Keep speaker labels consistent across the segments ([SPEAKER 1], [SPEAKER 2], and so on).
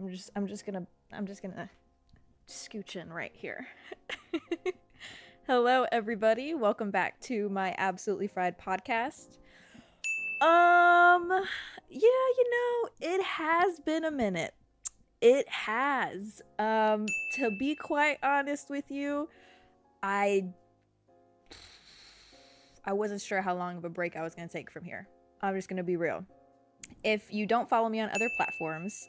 [SPEAKER 1] I'm just gonna scooch in right here. Hello, everybody. Welcome back to my Absolutely Fried podcast. It has been a minute. It has. To be quite honest with you, I wasn't sure how long of a break I was gonna take from here. I'm just gonna be real. If you don't follow me on other platforms,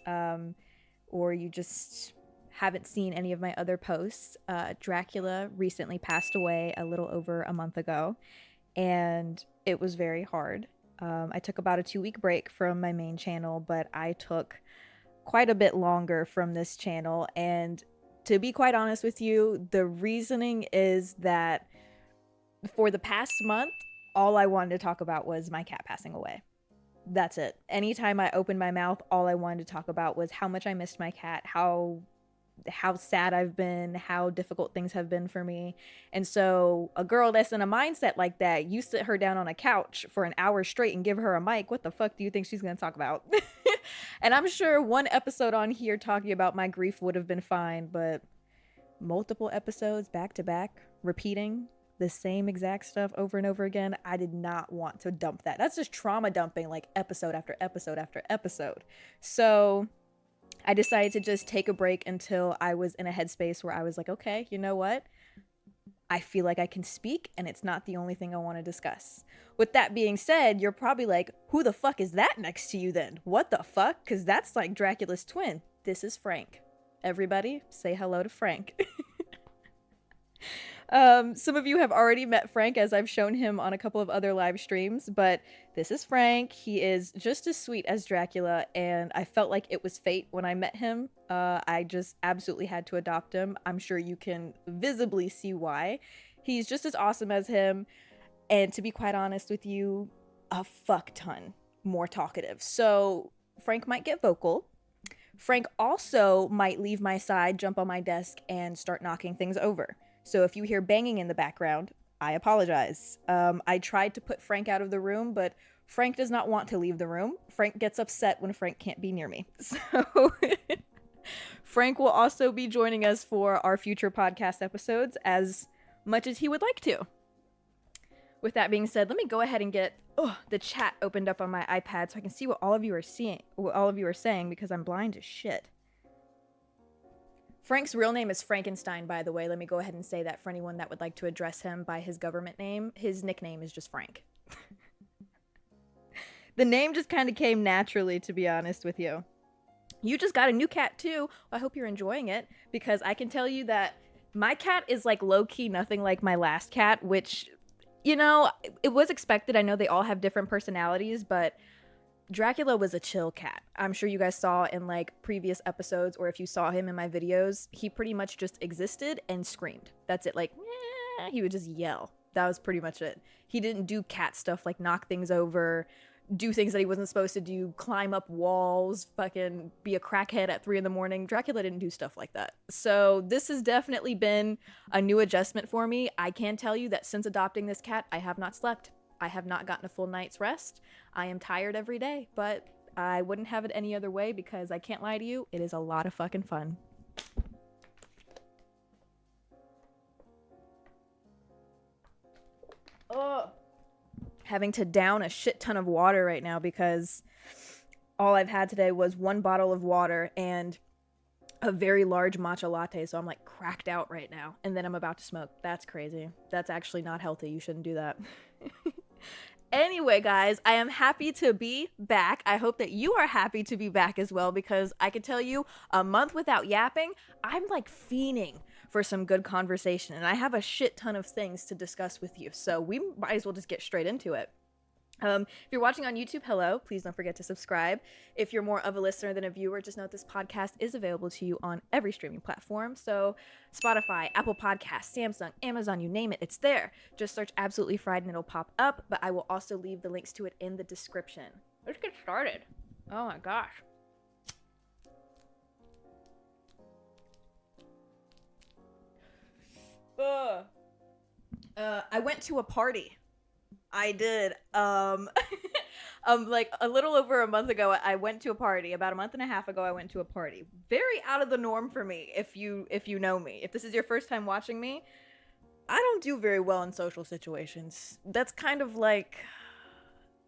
[SPEAKER 1] or you just haven't seen any of my other posts, Dracula recently passed away a little over a month ago, and it was very hard. I took about a 2-week break from my main channel, but I took quite a bit longer from this channel. And to be quite honest with you, the reasoning is that for the past month, all I wanted to talk about was my cat passing away. That's it. Anytime I opened my mouth, all I wanted to talk about was how much I missed my cat, how sad I've been, how difficult things have been for me. And so a girl that's in a mindset like that, you sit her down on a couch for an hour straight and give her a mic, what the fuck do you think she's going to talk about? And I'm sure one episode on here talking about my grief would have been fine, but multiple episodes back to back, repeating the same exact stuff over and over again, I did not want to dump that. That's just trauma dumping, like episode after episode after episode. So I decided to just take a break until I was in a headspace where I was like, okay, you know what? I feel like I can speak, and it's not the only thing I want to discuss. With that being said, you're probably like, who the fuck is that next to you then? What the fuck? Because that's like Dracula's twin. This is Frank. Everybody, say hello to Frank. Some of you have already met Frank, as I've shown him on a couple of other live streams, but this is Frank. He is just as sweet as Dracula, and I felt like it was fate when I met him. I just absolutely had to adopt him. I'm sure you can visibly see why. He's just as awesome as him, and to be quite honest with you, a fuck ton more talkative. So Frank might get vocal. Frank also might leave my side, jump on my desk, and start knocking things over. So if you hear banging in the background, I apologize. I tried to put Frank out of the room, but Frank does not want to leave the room. Frank gets upset when Frank can't be near me. So Frank will also be joining us for our future podcast episodes as much as he would like to. With that being said, let me go ahead and get the chat opened up on my iPad so I can see what all of you are saying, because I'm blind as shit. Frank's real name is Frankenstein, by the way. Let me go ahead and say that for anyone that would like to address him by his government name. His nickname is just Frank. The name just kind of came naturally, to be honest with you. You just got a new cat too. Well, I hope you're enjoying it, because I can tell you that my cat is like low-key nothing like my last cat, which, you know, it was expected. I know they all have different personalities, but Dracula was a chill cat. I'm sure you guys saw in like previous episodes, or if you saw him in my videos, he pretty much just existed and screamed. That's it. Like, he would just yell. That was pretty much it. He didn't do cat stuff like knock things over, do things that he wasn't supposed to do, climb up walls, fucking be a crackhead at 3 a.m. Dracula didn't do stuff like that. So this has definitely been a new adjustment for me. I can tell you that since adopting this cat, I have not slept. I have not gotten a full night's rest. I am tired every day, but I wouldn't have it any other way, because I can't lie to you, it is a lot of fucking fun. Ugh. Having to down a shit ton of water right now because all I've had today was 1 bottle of water and a very large matcha latte, so I'm like cracked out right now, and then I'm about to smoke. That's crazy. That's actually not healthy. You shouldn't do that. Anyway, guys, I am happy to be back. I hope that you are happy to be back as well, because I can tell you, a month without yapping, I'm like fiending for some good conversation, and I have a shit ton of things to discuss with you, so we might as well just get straight into it. If you're watching on YouTube, hello, please don't forget to subscribe. If you're more of a listener than a viewer, just note this podcast is available to you on every streaming platform. So Spotify, Apple Podcasts, Samsung, Amazon, you name it, it's there. Just search Absolutely Fried and it'll pop up, but I will also leave the links to it in the description. Let's get started. Oh my gosh. I went to a party. I did. Like a little over a month ago, I went to a party. About a month and a half ago, I went to a party. Very out of the norm for me. If you know me, if this is your first time watching me, I don't do very well in social situations. That's kind of like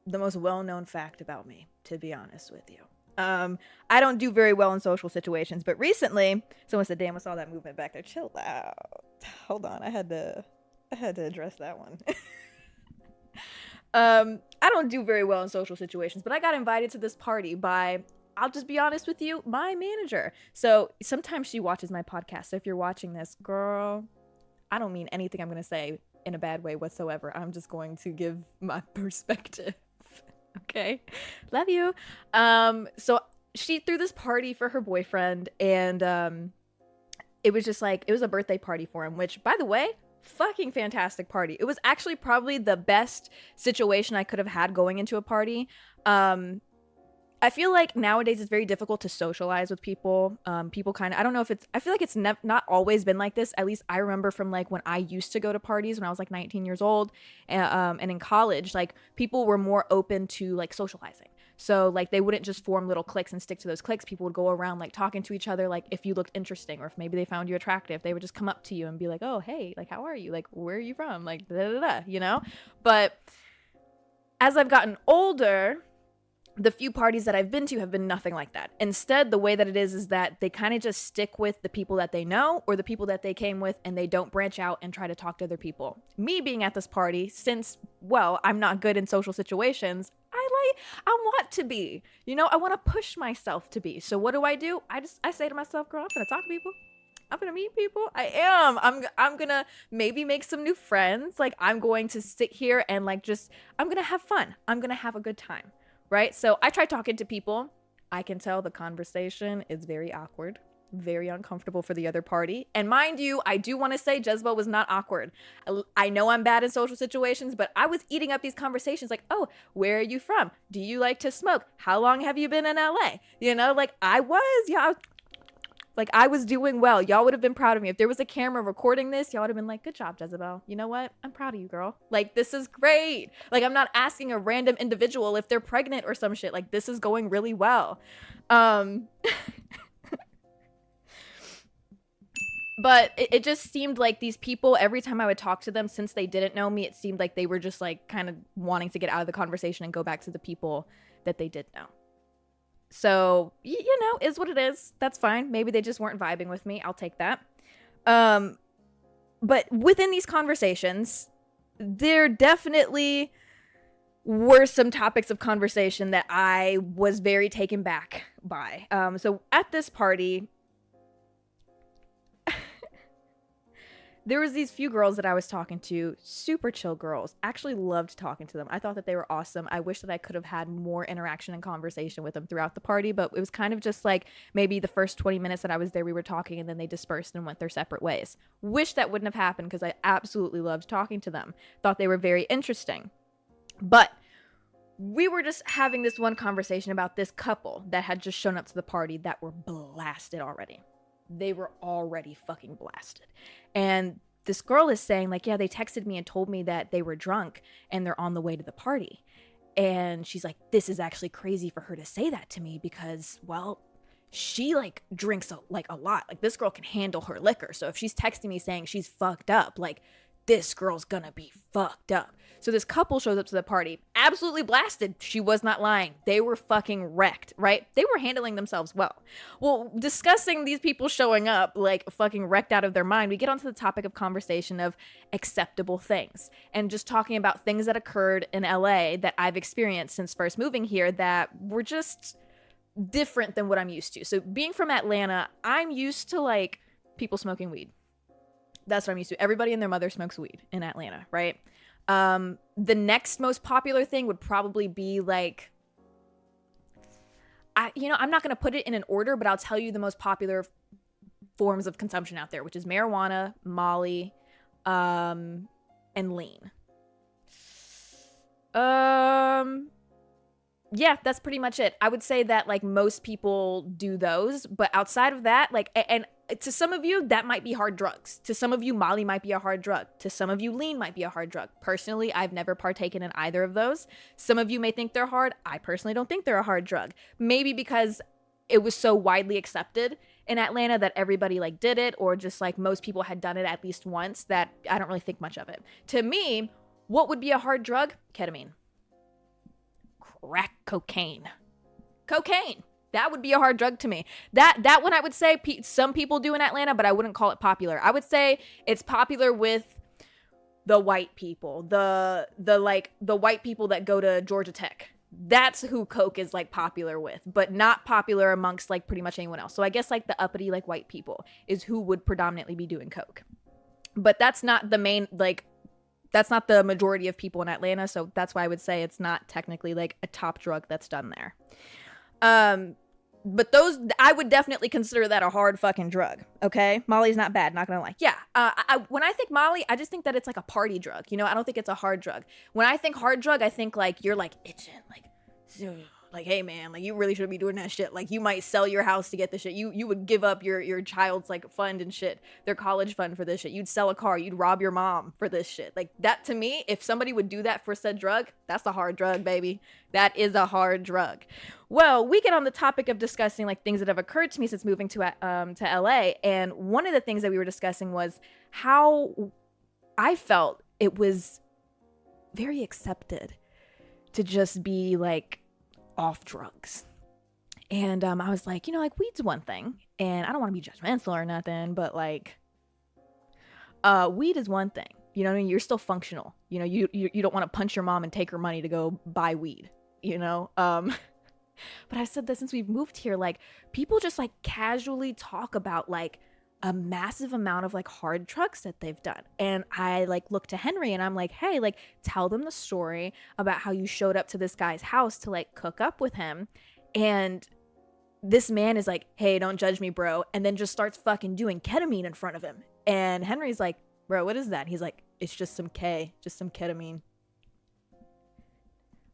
[SPEAKER 1] the most well-known fact about me, to be honest with you. I don't do very well in social situations, but recently, someone said, "Damn, I saw that movement back there. Chill out. Hold on, I had to address that one." I don't do very well in social situations, but I got invited to this party by, I'll just be honest with you, my manager. So sometimes she watches my podcast. So if you're watching this, girl, I don't mean anything I'm going to say in a bad way whatsoever. I'm just going to give my perspective. Okay. Love you. So she threw this party for her boyfriend, and it was just like, it was a birthday party for him, which, by the way, fucking fantastic party. It was actually probably the best situation I could have had going into a party. I feel like nowadays it's very difficult to socialize with people. People kind of, I don't know if it's, I feel like it's not always been like this. At least I remember from like when I used to go to parties when I was like 19 years old, and in college, like people were more open to like socializing. So like they wouldn't just form little cliques and stick to those cliques. People would go around like talking to each other, like if you looked interesting or if maybe they found you attractive, they would just come up to you and be like, "Oh, hey, like how are you? Like where are you from?" Like da da da, you know? But as I've gotten older, the few parties that I've been to have been nothing like that. Instead, the way that it is that they kind of just stick with the people that they know or the people that they came with, and they don't branch out and try to talk to other people. Me being at this party, since, well, I'm not good in social situations, I want to be, you know, I want to push myself to be. So what do? I say to myself, girl, I'm gonna talk to people. I'm gonna meet people. I am. I'm gonna maybe make some new friends. Like I'm going to sit here and like I'm gonna have fun. I'm gonna have a good time. Right? So I try talking to people. I can tell the conversation is very awkward, very uncomfortable for the other party. And mind you, I do want to say Jezabelle was not awkward. I know I'm bad in social situations, but I was eating up these conversations like, "Oh, where are you from? Do you like to smoke? How long have you been in LA?" You know, like I was doing well. Y'all would have been proud of me. If there was a camera recording this, y'all would have been like, "Good job, Jezabelle. You know what? I'm proud of you, girl. Like, this is great." Like, I'm not asking a random individual if they're pregnant or some shit. Like, this is going really well. But it just seemed like these people, every time I would talk to them, since they didn't know me, it seemed like they were just like kind of wanting to get out of the conversation and go back to the people that they did know. So, you know, is what it is. That's fine. Maybe they just weren't vibing with me. I'll take that. But within these conversations, there definitely were some topics of conversation that I was very taken back by. So at this party, there was these few girls that I was talking to, super chill girls. Actually loved talking to them. I thought that they were awesome. I wish that I could have had more interaction and conversation with them throughout the party, but it was kind of just like maybe the first 20 minutes that I was there, we were talking and then they dispersed and went their separate ways. Wish that wouldn't have happened because I absolutely loved talking to them. Thought they were very interesting. But we were just having this one conversation about this couple that had just shown up to the party that were blasted already. They were already fucking blasted. And this girl is saying like, "Yeah, they texted me and told me that they were drunk and they're on the way to the party." And she's like, "This is actually crazy for her to say that to me because, well, she like drinks a lot. Like this girl can handle her liquor. So if she's texting me saying she's fucked up, like this girl's gonna be fucked up." So this couple shows up to the party, absolutely blasted. She was not lying. They were fucking wrecked, right? They were handling themselves well. Well, discussing these people showing up like fucking wrecked out of their mind, we get onto the topic of conversation of acceptable things and just talking about things that occurred in LA that I've experienced since first moving here that were just different than what I'm used to. So being from Atlanta, I'm used to like people smoking weed. That's what I'm used to. Everybody and their mother smokes weed in Atlanta, right? The next most popular thing would probably be like, I'm not going to put it in an order, but I'll tell you the most popular forms of consumption out there, which is marijuana, Molly, and lean. Yeah, that's pretty much it. I would say that like most people do those, but outside of that, like, and to some of you, that might be hard drugs. To some of you, Molly might be a hard drug. To some of you, lean might be a hard drug. Personally, I've never partaken in either of those. Some of you may think they're hard. I personally don't think they're a hard drug. Maybe because it was so widely accepted in Atlanta that everybody like did it, or just like most people had done it at least once, that I don't really think much of it. To me, what would be a hard drug? Ketamine. Crack cocaine. Cocaine. That would be a hard drug to me. That one I would say some people do in Atlanta, but I wouldn't call it popular. I would say it's popular with the white people, the white people that go to Georgia Tech. That's who Coke is like popular with, but not popular amongst like pretty much anyone else. So I guess like the uppity like white people is who would predominantly be doing Coke. But that's not the main, like, that's not the majority of people in Atlanta. So that's why I would say it's not technically like a top drug that's done there. But those, I would definitely consider that a hard fucking drug. Okay. Molly's not bad. Not gonna lie. Yeah. When I think Molly, I just think that it's like a party drug. You know, I don't think it's a hard drug. When I think hard drug, I think like you're like itching, like, hey man, like you really shouldn't be doing that shit. Like you might sell your house to get the shit. You would give up your child's like fund and shit, their college fund for this shit. You'd sell a car. You'd rob your mom for this shit. Like that to me, if somebody would do that for said drug, that's a hard drug, baby. That is a hard drug. Well, we get on the topic of discussing like things that have occurred to me since moving to LA, and one of the things that we were discussing was how I felt it was very accepted to just be like off drugs. And I was like, you know, like weed's one thing, and I don't want to be judgmental or nothing, but like weed is one thing. You know what I mean? You're still functional. You know, you don't want to punch your mom and take her money to go buy weed, you know? But I said that since we've moved here, like people just like casually talk about like a massive amount of like hard drugs that they've done. And I like look to Henry and I'm like, hey, like tell them the story about how you showed up to this guy's house to like cook up with him. And this man is like, hey, don't judge me, bro. And then just starts fucking doing ketamine in front of him. And Henry's like, bro, what is that? He's like, it's just some ketamine.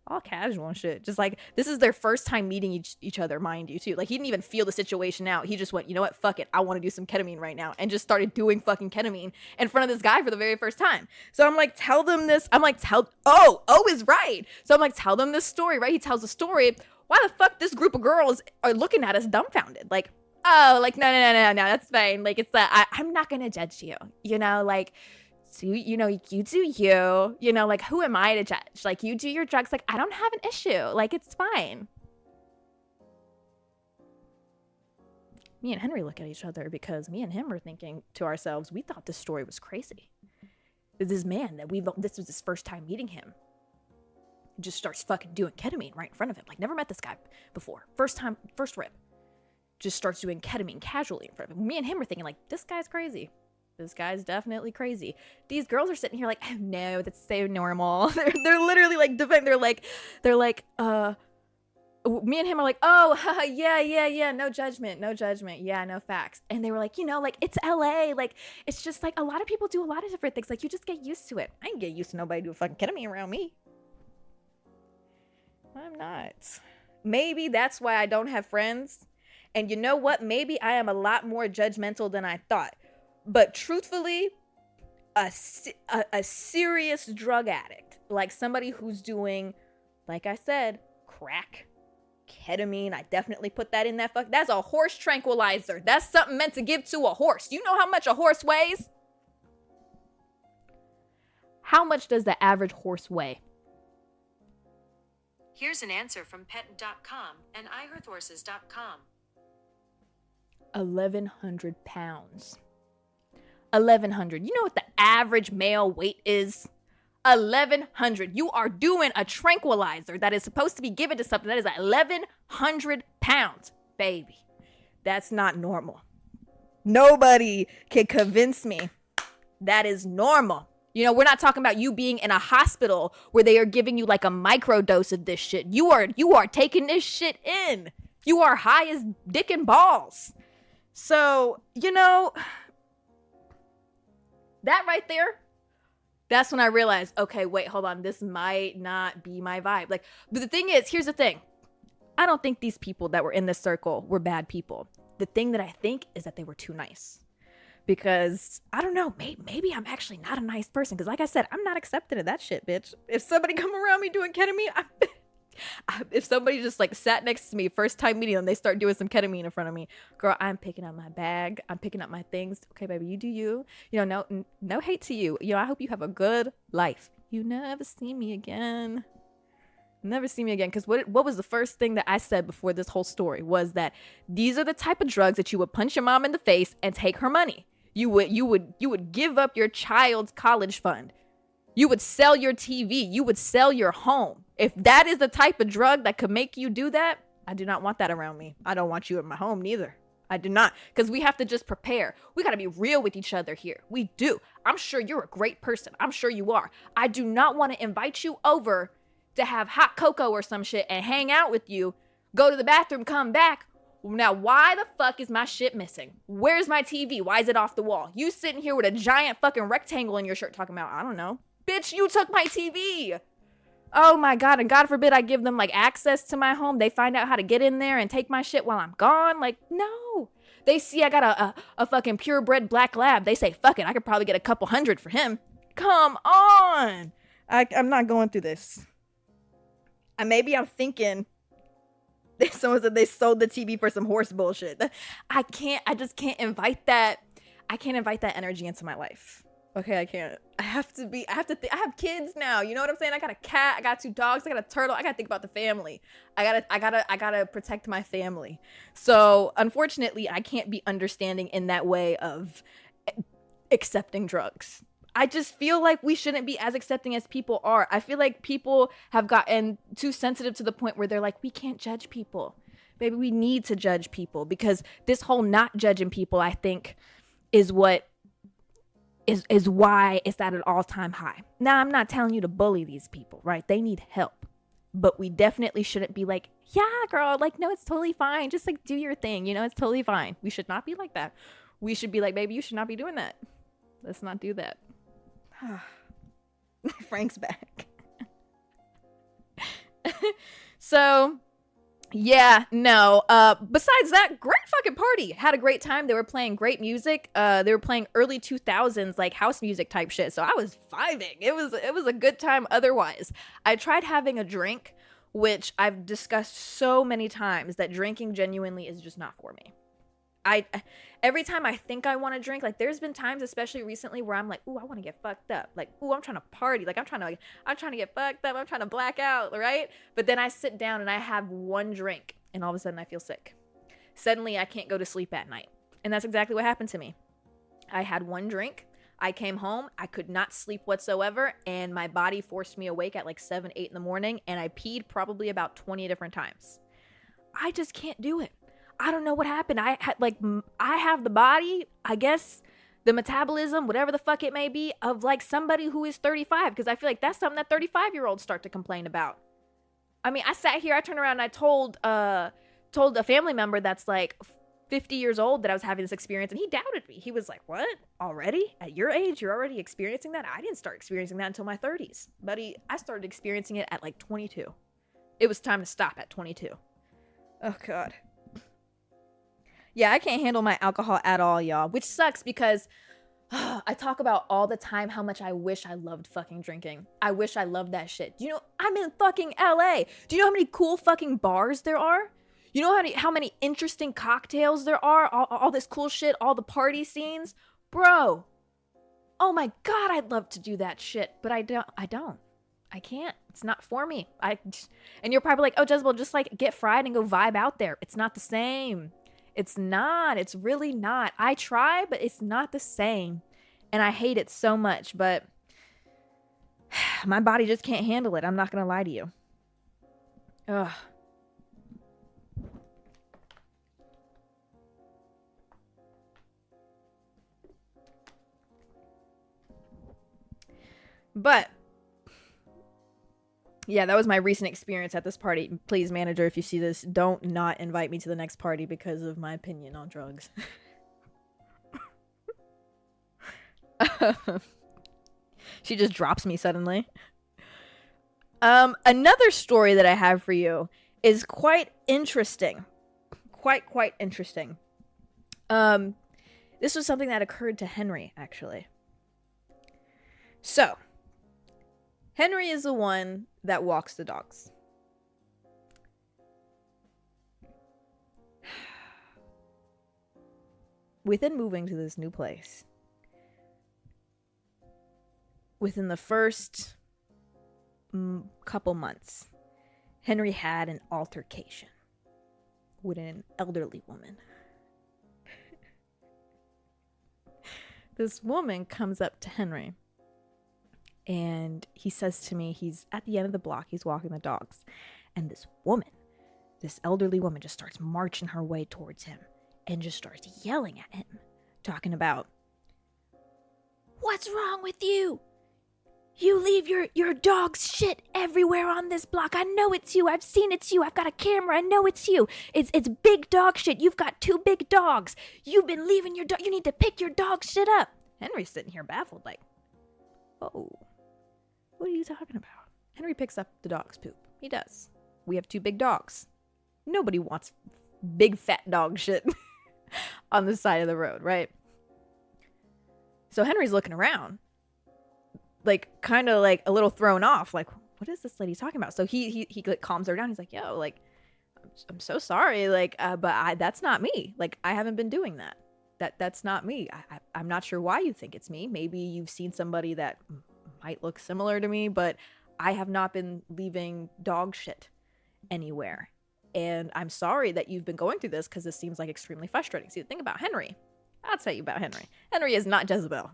[SPEAKER 1] All casual and shit. Just like, this is their first time meeting each other, mind you, too. Like, he didn't even feel the situation out. He just went, you know what? Fuck it. I want to do some ketamine right now. And just started doing fucking ketamine in front of this guy for the very first time. So I'm like, tell them this. I'm like, oh is right. So I'm like, tell them this story, right? He tells the story. Why the fuck this group of girls are looking at us dumbfounded? Like, oh, like, no, that's fine. Like, it's that I'm not going to judge you, you know, like, so, you know, you do you know, like, who am I to judge? Like, you do your drugs. Like, I don't have an issue. Like, it's fine. Me and Henry look at each other because me and him were thinking to ourselves, we thought this story was crazy. This man that this was his first time meeting him. He just starts fucking doing ketamine right in front of him. Like, never met this guy before. First rip. Just starts doing ketamine casually in front of him. Me and him were thinking, like, this guy's crazy. This guy's definitely crazy. These girls are sitting here like, oh no, that's so normal. They're literally like, they're like, me and him are like, oh, yeah, no judgment. Yeah, no facts. And they were like, you know, like, it's LA. Like, it's just like, a lot of people do a lot of different things. Like, you just get used to it. I ain't get used to nobody doing fucking ketamine around me. I'm not. Maybe that's why I don't have friends. And you know what? Maybe I am a lot more judgmental than I thought. But truthfully, a serious drug addict, like somebody who's doing, like I said, crack, ketamine, I definitely put that in that that's a horse tranquilizer. That's something meant to give to a horse. You know how much a horse weighs? How much does the average horse weigh?
[SPEAKER 2] Here's an answer from pet.com and ihorthorses.com.
[SPEAKER 1] 1,100 pounds. 1,100. You know what the average male weight is? 1,100. You are doing a tranquilizer that is supposed to be given to something that is 1,100 pounds. Baby, that's not normal. Nobody can convince me that is normal. You know, we're not talking about you being in a hospital where they are giving you like a micro dose of this shit. You are taking this shit in. You are high as dick and balls. So, you know, that right there, that's when I realized, okay, wait, hold on. This might not be my vibe. Like, but the thing is, here's the thing. I don't think these people that were in this circle were bad people. the thing that I think is that they were too nice. Because I don't know, maybe I'm actually not a nice person. Because like I said, I'm not accepting of that shit, bitch. If somebody come around me doing ketamine, if somebody just like sat next to me, first time meeting them, they start doing some ketamine in front of me, girl, I'm picking up my bag, I'm picking up my things. Okay, baby, you do you. You know, no hate to you. You know, I hope you have a good life. You never see me again. Never see me again. Because what was the first thing that I said before this whole story was that these are the type of drugs that you would punch your mom in the face and take her money. You would give up your child's college fund. You would sell your TV. You would sell your home. If that is the type of drug that could make you do that, I do not want that around me. I don't want you in my home neither. I do not. Because we have to just prepare. We got to be real with each other here. We do. I'm sure you're a great person. I'm sure you are. I do not want to invite you over to have hot cocoa or some shit and hang out with you, go to the bathroom, come back. Now, why the fuck is my shit missing? Where's my TV? Why is it off the wall? You sitting here with a giant fucking rectangle in your shirt talking about, I don't know. Bitch, you took my TV. Oh my God. And God forbid I give them like access to my home. They find out how to get in there and take my shit while I'm gone. Like, no. They see I got a fucking purebred black lab. They say, fuck it. I could probably get a couple hundred for him. Come on. I'm not going through this. And maybe I'm thinking someone said they sold the TV for some horse bullshit. I just can't invite that. I can't invite that energy into my life. Okay, I can't. I have kids now. You know what I'm saying? I got a cat. I got 2 dogs. I got a turtle. I got to think about the family. I gotta protect my family. So unfortunately, I can't be understanding in that way of accepting drugs. I just feel like we shouldn't be as accepting as people are. I feel like people have gotten too sensitive to the point where they're like, we can't judge people. Baby, we need to judge people, because this whole not judging people, I think, is what is why it's at an all-time high. Now, I'm not telling you to bully these people, right? They need help. But we definitely shouldn't be like, yeah, girl, like, no, it's totally fine. Just like do your thing. You know, it's totally fine. We should not be like that. We should be like, baby, you should not be doing that. Let's not do that. Frank's back. So yeah, no, besides that, great fucking party. Had a great time. They were playing great music. They were playing early 2000s like house music type shit, so I was vibing. It was a good time. Otherwise, I tried having a drink, which I've discussed so many times that drinking genuinely is just not for me. Every time I think I want to drink, like there's been times, especially recently, where I'm like, ooh, I want to get fucked up. Like, ooh, I'm trying to party. Like, I'm trying to get fucked up. I'm trying to black out, right? But then I sit down and I have one drink, and all of a sudden I feel sick. Suddenly I can't go to sleep at night. And that's exactly what happened to me. I had one drink. I came home. I could not sleep whatsoever. And my body forced me awake at like 7, 8 in the morning. And I peed probably about 20 different times. I just can't do it. I don't know what happened. I have the body, I guess, the metabolism, whatever the fuck it may be, of like somebody who is 35. Because I feel like that's something that 35-year-olds start to complain about. I mean, I sat here, I turned around and I told a family member that's like 50 years old that I was having this experience, and he doubted me. He was like, what? Already? At your age, you're already experiencing that? I didn't start experiencing that until my 30s. Buddy, I started experiencing it at like 22. It was time to stop at 22. Oh, God. Yeah, I can't handle my alcohol at all, y'all, which sucks because I talk about all the time how much I wish I loved fucking drinking. I wish I loved that shit. Do you know, I'm in fucking LA. Do you know how many cool fucking bars there are? You know how many interesting cocktails there are? All this cool shit, all the party scenes? Bro, oh my God, I'd love to do that shit, but I don't. I can't. It's not for me. And you're probably like, oh, Jezabelle, just like get fried and go vibe out there. It's not the same. It's not. It's really not. I try, but it's not the same. And I hate it so much, but my body just can't handle it. I'm not going to lie to you. Ugh. But yeah, that was my recent experience at this party. Please, manager, if you see this, don't not invite me to the next party because of my opinion on drugs. She just drops me suddenly. Another story that I have for you is quite interesting. Quite interesting. This was something that occurred to Henry, actually. So, Henry is the one that walks the dogs. Within moving to this new place, within the first couple months, Henry had an altercation with an elderly woman. This woman comes up to Henry and he says to me, he's at the end of the block, he's walking the dogs, and this elderly woman just starts marching her way towards him and just starts yelling at him, talking about, "What's wrong with you? You leave your dog's shit everywhere on this block. I know it's you. I've seen it's you. I've got a camera. I know it's you. It's big dog shit. You've got 2 big dogs. You've been leaving your dog. You need to pick your dog shit up." Henry's sitting here baffled, like, "Oh, what are you talking about?" Henry picks up the dog's poop. He does. We have 2 big dogs. Nobody wants big fat dog shit on the side of the road, right? So Henry's looking around, like, kind of like a little thrown off, like, what is this lady talking about? So he like calms her down. He's like, "Yo, like, I'm so sorry, like, but that's not me. Like, I haven't been doing that. That's not me. I'm not sure why you think it's me. Maybe you've seen somebody that might look similar to me, but I have not been leaving dog shit anywhere. And I'm sorry that you've been going through this because this seems like extremely frustrating." See, the thing about Henry, I'll tell you about Henry. Henry is not Jezebelle.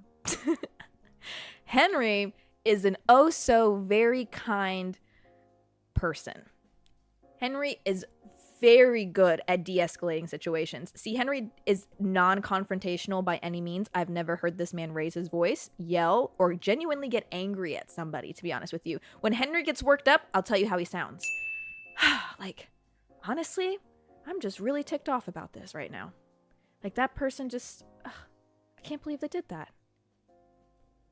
[SPEAKER 1] Henry is an oh so very kind person. Henry is very good at de-escalating situations. See, Henry is non-confrontational by any means. I've never heard this man raise his voice, yell, or genuinely get angry at somebody, to be honest with you. When Henry gets worked up, I'll tell you how he sounds. Like, honestly, I'm just really ticked off about this right now. Like, that person just, I can't believe they did that.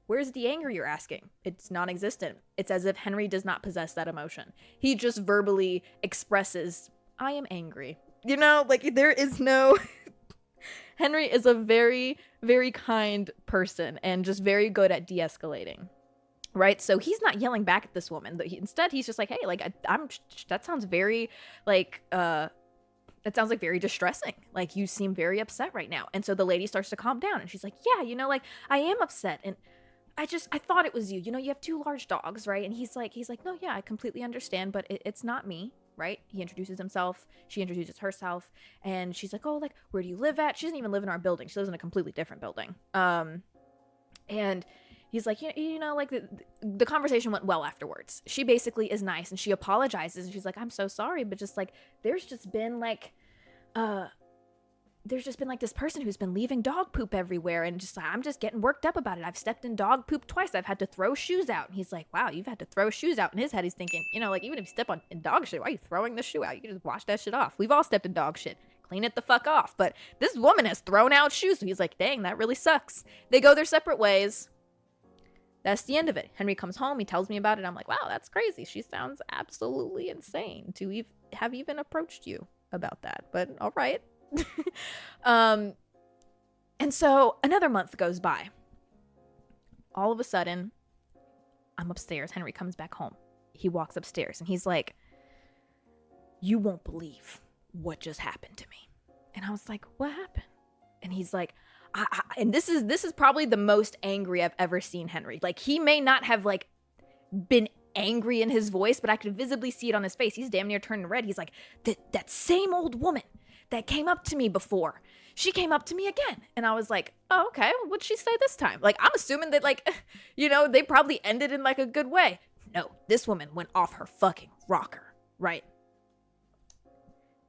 [SPEAKER 1] Where's the anger, you're asking? It's non-existent. It's as if Henry does not possess that emotion. He just verbally expresses, "I am angry." You know, like, there is no... Henry is a very, very kind person and just very good at de-escalating. Right? So he's not yelling back at this woman. Instead, he's just like, "Hey, like, that sounds very, like, that sounds like very distressing. Like, you seem very upset right now." And so the lady starts to calm down and she's like, "Yeah, you know, like, I am upset. And I thought it was you. You know, you have 2 large dogs, right?" And he's like, "No, yeah, I completely understand, but it's not me." Right? He introduces himself. She introduces herself. And she's like, "Oh, like, where do you live at?" She doesn't even live in our building. She lives in a completely different building. And he's like, you know, like, the conversation went well afterwards. She basically is nice and she apologizes and she's like, "I'm so sorry, but just, like, there's just been this person who's been leaving dog poop everywhere, and just, I'm just getting worked up about it. I've stepped in dog poop twice. I've had to throw shoes out." And he's like, "Wow, you've had to throw shoes out." In his head, he's thinking, you know, like, even if you step in dog shit, why are you throwing the shoe out? You can just wash that shit off. We've all stepped in dog shit. Clean it the fuck off. But this woman has thrown out shoes. So he's like, dang, that really sucks. They go their separate ways. That's the end of it. Henry comes home. He tells me about it. I'm like, wow, that's crazy. She sounds absolutely insane to have even approached you about that. But all right. And so another month goes by. All of a sudden, I'm upstairs. Henry comes back home. He walks upstairs and he's like, "You won't believe what just happened to me." And I was like, "What happened?" And he's like, and this is probably the most angry I've ever seen Henry. Like, he may not have, like, been angry in his voice, but I could visibly see it on his face. He's damn near turning red. He's like, that same old woman that came up to me before, she came up to me again." And I was like, "Oh, okay. What'd she say this time?" Like, I'm assuming that, like, you know, they probably ended in, like, a good way. No, this woman went off her fucking rocker, right?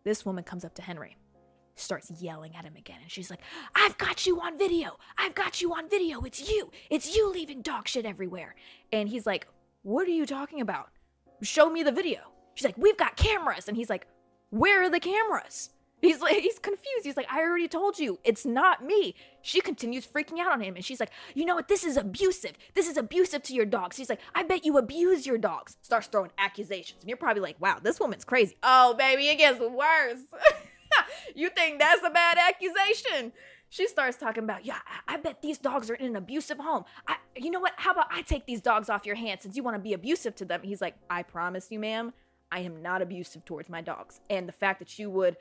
[SPEAKER 1] This woman comes up to Henry, starts yelling at him again, and she's like, "I've got you on video. I've got you on video. It's you. It's you leaving dog shit everywhere." And he's like, "What are you talking about? Show me the video." She's like, "We've got cameras." And he's like, "Where are the cameras?" He's like, he's confused. He's like, "I already told you, it's not me." She continues freaking out on him. And she's like, "You know what? This is abusive. This is abusive to your dogs." He's like, "I bet you abuse your dogs." Starts throwing accusations. And you're probably like, wow, this woman's crazy. Oh, baby, it gets worse. You think that's a bad accusation? She starts talking about, yeah, I bet these dogs are in an abusive home. You know what? How about I take these dogs off your hands since you want to be abusive to them? He's like, I promise you, ma'am, I am not abusive towards my dogs. And the fact that you would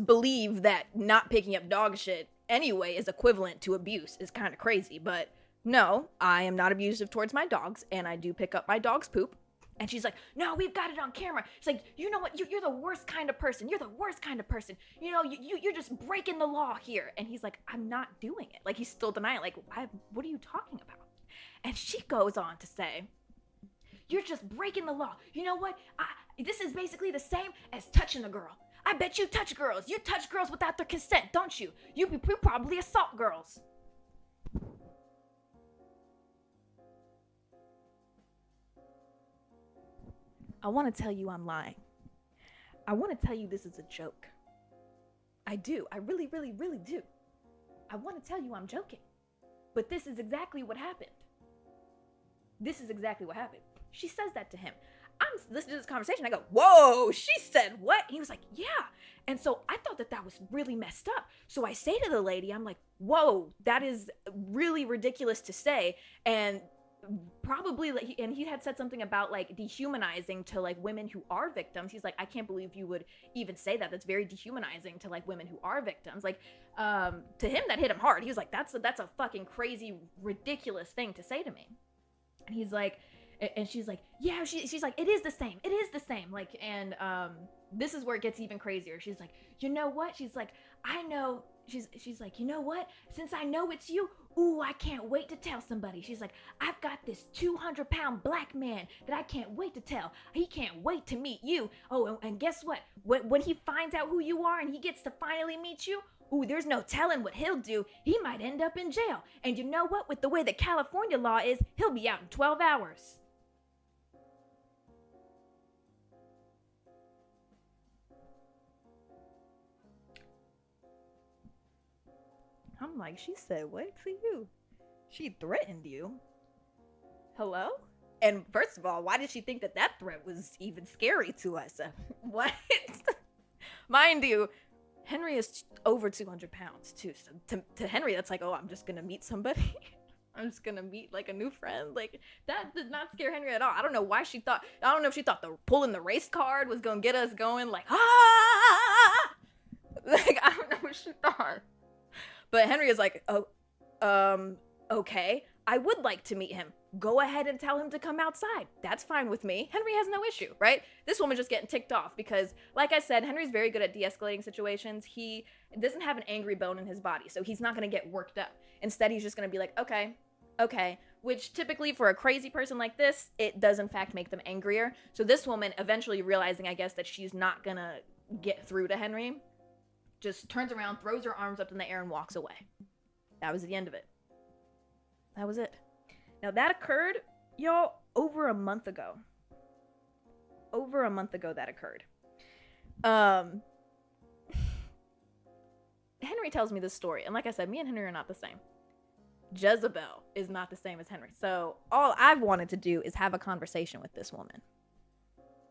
[SPEAKER 1] believe that not picking up dog shit anyway is equivalent to abuse is kind of crazy. But no, I am not abusive towards my dogs, and I do pick up my dog's poop. And she's like, no, we've got it on camera. She's like, you know what? You're the worst kind of person. You're the worst kind of person. You know, you're just breaking the law here. And he's like, I'm not doing it. Like, he's still denying. Like, what are you talking about? And she goes on to say, you're just breaking the law. You know what? This is basically the same as touching a girl. I bet you touch girls. You touch girls without their consent, don't you? You probably assault girls. I want to tell you I'm lying. I want to tell you this is a joke. I do. I really, really, really do. I want to tell you I'm joking. But this is exactly what happened. This is exactly what happened. She says that to him. I'm listening to this conversation. I go, whoa, she said what? And he was like, yeah. And so I thought that was really messed up. So I say to the lady, I'm like, whoa, that is really ridiculous to say. And probably, and he had said something about like dehumanizing to like women who are victims. He's like, I can't believe you would even say that. That's very dehumanizing to like women who are victims. Like, to him, that hit him hard. He was like, that's a fucking crazy, ridiculous thing to say to me. And he's like, and she's like, yeah, she's like, it is the same. It is the same. Like, and this is where it gets even crazier. She's like, you know what? She's like, I know. She's like, you know what? Since I know it's you, ooh, I can't wait to tell somebody. She's like, I've got this 200-pound black man that I can't wait to tell. He can't wait to meet you. Oh, and guess what? When he finds out who you are and he gets to finally meet you, ooh, there's no telling what he'll do. He might end up in jail. And you know what? With the way that California law is, he'll be out in 12 hours. I'm like, she said what to you? She threatened you? Hello? And first of all, why did she think that threat was even scary to us? What? Mind you, Henry is over 200 pounds too. So to Henry, that's like, oh, I'm just gonna meet somebody. I'm just gonna meet like a new friend. Like, that did not scare Henry at all. I don't know why she thought, I don't know if she thought the pulling the race card was gonna get us going like, ah! Like, I don't know what she thought. But Henry is like, oh, okay, I would like to meet him. Go ahead and tell him to come outside. That's fine with me. Henry has no issue, right? This woman's just getting ticked off because, like I said, Henry's very good at de-escalating situations. He doesn't have an angry bone in his body, so he's not going to get worked up. Instead, he's just going to be like, okay, which typically for a crazy person like this, it does in fact make them angrier. So this woman, eventually realizing, I guess, that she's not going to get through to Henry, just turns around, throws her arms up in the air, and walks away. That was the end of it. That was it. Now, that occurred, y'all, over a month ago. Over a month ago that occurred. Henry tells me this story, and like I said, me and Henry are not the same. Jezabelle is not the same as Henry. So all I've wanted to do is have a conversation with this woman.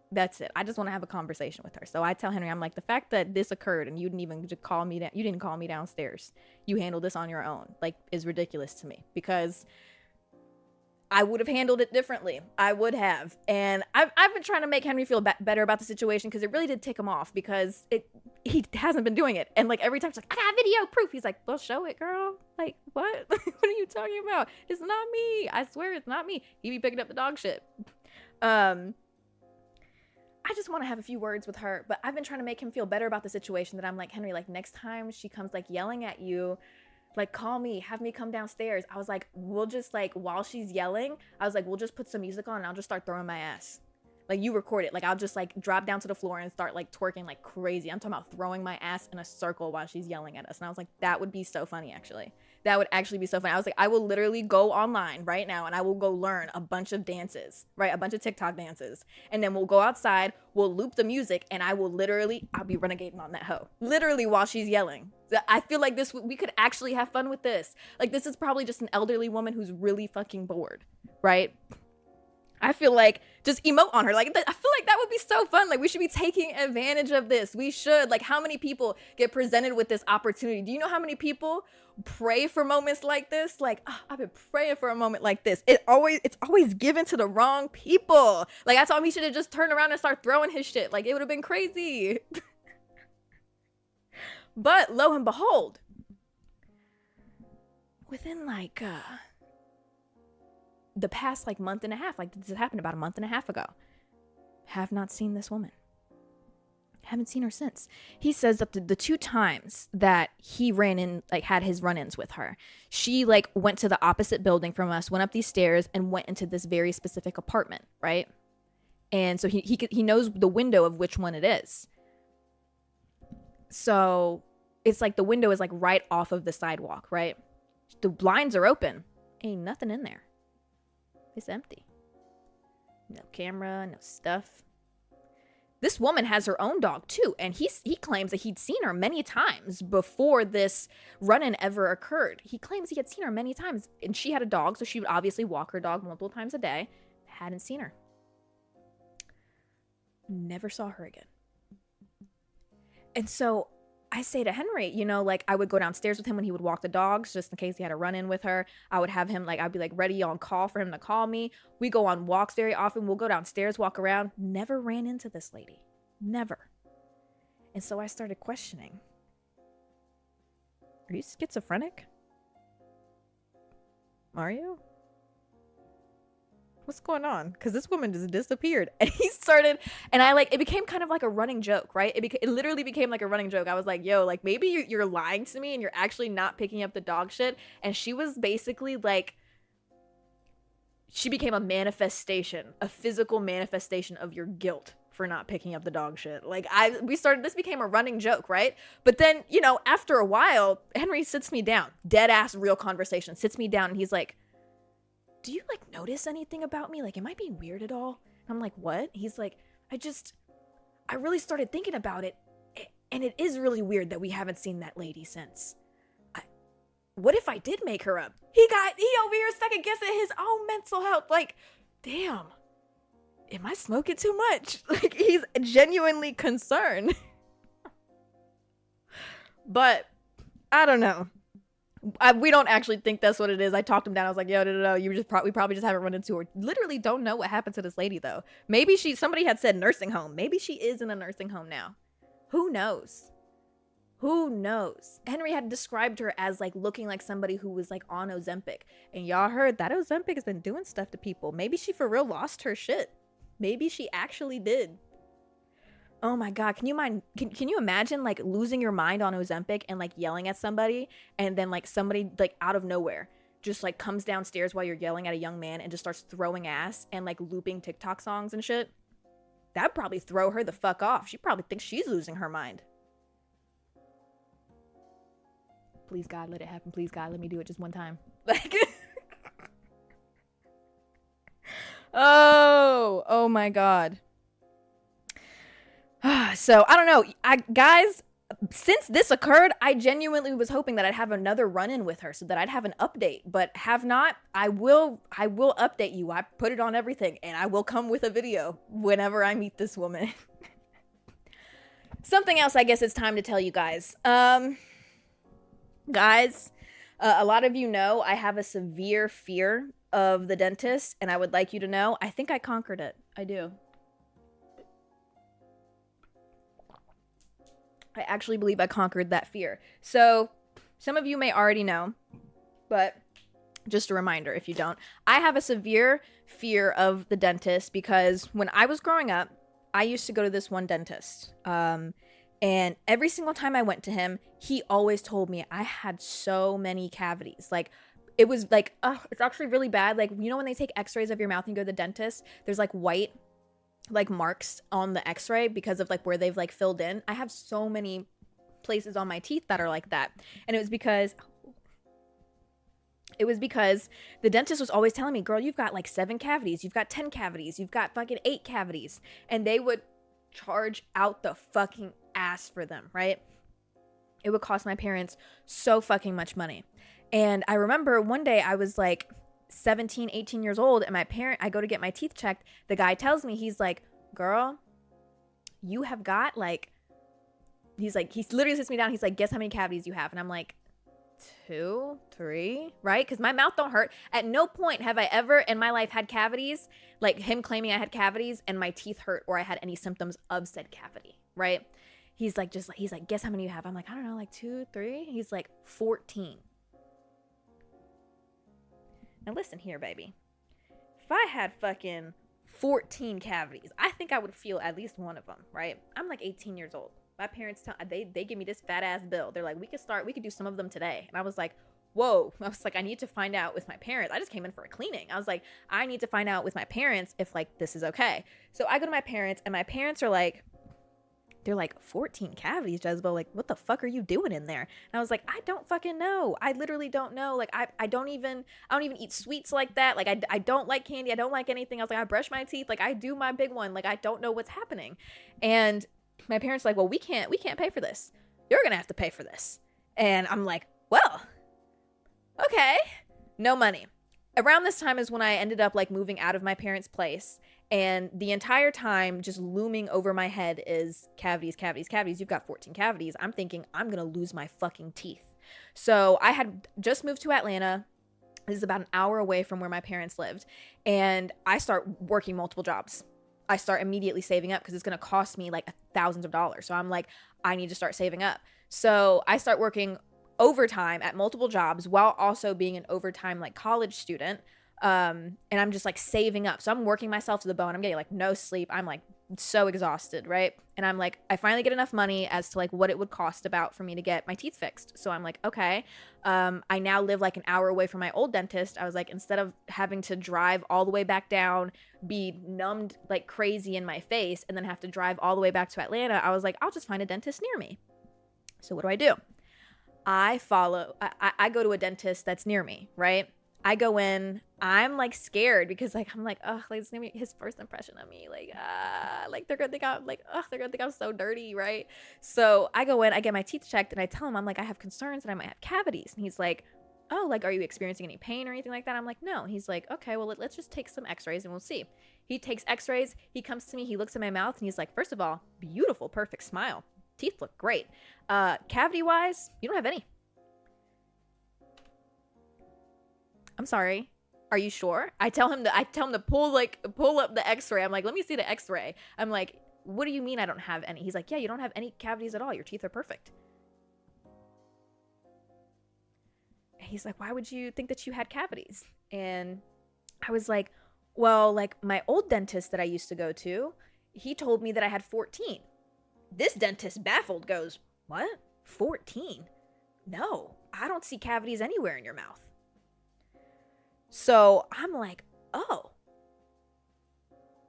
[SPEAKER 1] That's it. I just want to have a conversation with her. So I tell Henry, I'm like, the fact that this occurred and you didn't even just call me down, you didn't call me downstairs. You handled this on your own. Like, is ridiculous to me because I would have handled it differently. I would have. And I've been trying to make Henry feel better about the situation because it really did tick him off because he hasn't been doing it. And like every time she's like, I got video proof. He's like, well, show it, girl. Like, what? What are you talking about? It's not me. I swear it's not me. He be picking up the dog shit. I just want to have a few words with her, but I've been trying to make him feel better about the situation that I'm like, Henry, like next time she comes like yelling at you, like call me, have me come downstairs. I was like, we'll just like, while she's yelling, I was like, we'll just put some music on and I'll just start throwing my ass. Like you record it. Like I'll just like drop down to the floor and start like twerking like crazy. I'm talking about throwing my ass in a circle while she's yelling at us. And I was like, that would be so funny actually. That would actually be so funny. I was like, I will literally go online right now and I will go learn a bunch of dances, right? A bunch of TikTok dances. And then we'll go outside, we'll loop the music and I'll be renegading on that hoe. Literally while she's yelling. I feel like we could actually have fun with this. Like this is probably just an elderly woman who's really fucking bored, right? I feel like just emote on her. Like, I feel like that would be so fun. Like, we should be taking advantage of this. We should. Like, how many people get presented with this opportunity? Do you know how many people pray for moments like this? Like, oh, I've been praying for a moment like this. It's always given to the wrong people. Like, I told him he should have just turned around and started throwing his shit. Like, it would have been crazy. But lo and behold, within like the past like month and a half, like this happened about a month and a half ago, have not seen this woman. Haven't seen her since. He says up to the 2 times that he had his run-ins with her, she like went to the opposite building from us, went up these stairs and went into this very specific apartment, right? And so he knows the window of which one it is. So it's like the window is like right off of the sidewalk, right? The blinds are open. Ain't nothing in there. It's empty. No camera, no stuff. This woman has her own dog too, and he claims that he'd seen her many times before this run-in ever occurred. He claims he had seen her many times, and she had a dog, so she would obviously walk her dog multiple times a day. Hadn't seen her. Never saw her again. And so I say to Henry, you know, like I would go downstairs with him when he would walk the dogs, just in case he had a run-in with her. I would have him like, I'd be like ready on call for him to call me. We go on walks very often. We'll go downstairs, walk around. Never ran into this lady. Never. And so I started questioning. Are you schizophrenic? Are you? What's going on? Because this woman just disappeared. And he started, and I like, it became kind of like a running joke, right? It literally became like a running joke. I was like, yo, like maybe you're lying to me and you're actually not picking up the dog shit. And she was basically like, she became a manifestation, a physical manifestation of your guilt for not picking up the dog shit. Like this became a running joke, right? But then, you know, after a while, Henry sits me down, dead ass real conversation, sits me down and he's like, do you like notice anything about me? Like, am I being weird at all? And I'm like, what? He's like, I really started thinking about it. And it is really weird that we haven't seen that lady since. What if I did make her up? He over here second guessing his own mental health. Like, damn, am I smoking too much? Like, he's genuinely concerned. But I don't know. We don't actually think that's what it is. I talked him down. I was like, yo, no. We probably just haven't run into her. Literally don't know what happened to this lady, though. Maybe somebody had said nursing home. Maybe she is in a nursing home now. Who knows? Who knows? Henry had described her as like looking like somebody who was like on Ozempic. And y'all heard that Ozempic has been doing stuff to people. Maybe she for real lost her shit. Maybe she actually did. Oh my God, can you imagine like losing your mind on Ozempic and like yelling at somebody and then like somebody like out of nowhere just like comes downstairs while you're yelling at a young man and just starts throwing ass and like looping TikTok songs and shit? That'd probably throw her the fuck off. She probably thinks she's losing her mind. Please God, let it happen. Please God, let me do it just one time. Like, oh my God. So I don't know, guys, since this occurred, I genuinely was hoping that I'd have another run-in with her so that I'd have an update, but have not. I will update you. I put it on everything and I will come with a video whenever I meet this woman. Something else I guess it's time to tell you guys. Guys, a lot of you know I have a severe fear of the dentist, and I would like you to know I think I conquered it. I do. I actually believe I conquered that fear. So some of you may already know, but just a reminder if you don't, I have a severe fear of the dentist because when I was growing up, I used to go to this one dentist. And every single time I went to him, he always told me I had so many cavities. Like, it was like, it's actually really bad. Like, you know when they take x-rays of your mouth and you go to the dentist, there's like white like marks on the x-ray because of like where they've like filled in. I have so many places on my teeth that are like that. And it was because the dentist was always telling me, girl, you've got like 7 cavities, you've got 10 cavities, you've got fucking 8 cavities. And they would charge out the fucking ass for them, right? It would cost my parents so fucking much money. And I remember one day I was like, 17, 18 years old, and I go to get my teeth checked. The guy tells me, he's like, girl, you have got like, he literally sits me down. He's like, guess how many cavities you have? And I'm like, 2, 3, right? Because my mouth don't hurt. At no point have I ever in my life had cavities, like him claiming I had cavities and my teeth hurt or I had any symptoms of said cavity, right? He's like, guess how many you have? I'm like, I don't know, like 2, 3. He's like, 14. Now listen here, baby. If I had fucking 14 cavities, I think I would feel at least one of them, right? I'm like 18 years old. My parents they give me this fat ass bill. They're like, we could do some of them today. And I was like, whoa. I was like, I need to find out with my parents. I just came in for a cleaning. I was like, I need to find out with my parents if like this is okay. So I go to my parents, and my parents are like, they're like, 14 cavities, Jezabelle. Like, what the fuck are you doing in there? And I was like, I don't fucking know. I literally don't know. Like, I don't even eat sweets like that. Like, I don't like candy. I don't like anything. I was like, I brush my teeth. Like, I do my big one. Like, I don't know what's happening. And my parents are like, well, we can't pay for this. You're going to have to pay for this. And I'm like, well, okay. No money. Around this time is when I ended up like moving out of my parents' place. And the entire time just looming over my head is cavities, cavities, cavities. You've got 14 cavities. I'm thinking I'm going to lose my fucking teeth. So I had just moved to Atlanta. This is about an hour away from where my parents lived. And I start working multiple jobs. I start immediately saving up because it's going to cost me like thousands of dollars. So I'm like, I need to start saving up. So I start working overtime at multiple jobs while also being an overtime like college student. And I'm just like saving up. So I'm working myself to the bone. I'm getting like no sleep. I'm like so exhausted, right? And I'm like, I finally get enough money as to like what it would cost about for me to get my teeth fixed. So I'm like, okay. I now live like an hour away from my old dentist. I was like, instead of having to drive all the way back down, be numbed like crazy in my face, and then have to drive all the way back to Atlanta, I was like, I'll just find a dentist near me. So what do? I go to a dentist that's near me, right? I go in, I'm like scared because like, I'm like, oh, like it's gonna be his first impression of me. Like they're gonna think I'm so dirty, right? So I go in, I get my teeth checked, and I tell him, I'm like, I have concerns that I might have cavities. And he's like, oh, like, are you experiencing any pain or anything like that? I'm like, no. He's like, okay, well, let's just take some x-rays and we'll see. He takes x-rays, he comes to me, he looks at my mouth, and he's like, first of all, beautiful, perfect smile. Teeth look great. Cavity wise, you don't have any. I'm sorry. Are you sure? I tell him to pull up the x-ray. I'm like, let me see the x-ray. I'm like, what do you mean I don't have any? He's like, yeah, you don't have any cavities at all. Your teeth are perfect. He's like, why would you think that you had cavities? And I was like, well, like my old dentist that I used to go to, he told me that I had 14. This dentist, baffled, goes, what? 14? No, I don't see cavities anywhere in your mouth. So I'm like, oh,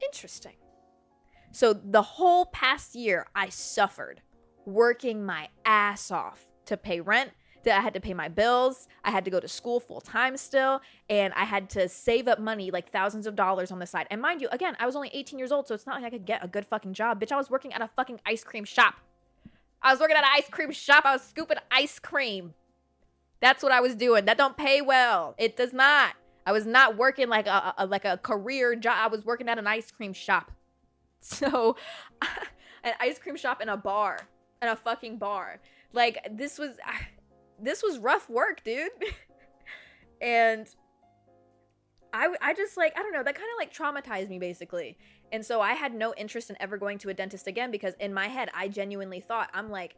[SPEAKER 1] interesting. So the whole past year I suffered working my ass off to pay rent. I had to pay my bills. I had to go to school full time still. And I had to save up money, like thousands of dollars on the side. And mind you, again, I was only 18 years old, so it's not like I could get a good fucking job. Bitch, I was working at a fucking ice cream shop. I was was scooping ice cream. That's what I was doing. That don't pay well. It does not. I was not working like a career job. I was working at an ice cream shop. So, an ice cream shop and a bar. And a fucking bar. Like, this was rough work, dude. And I just like, I don't know, that kind of like traumatized me basically. And so I had no interest in ever going to a dentist again because in my head, I genuinely thought, I'm like,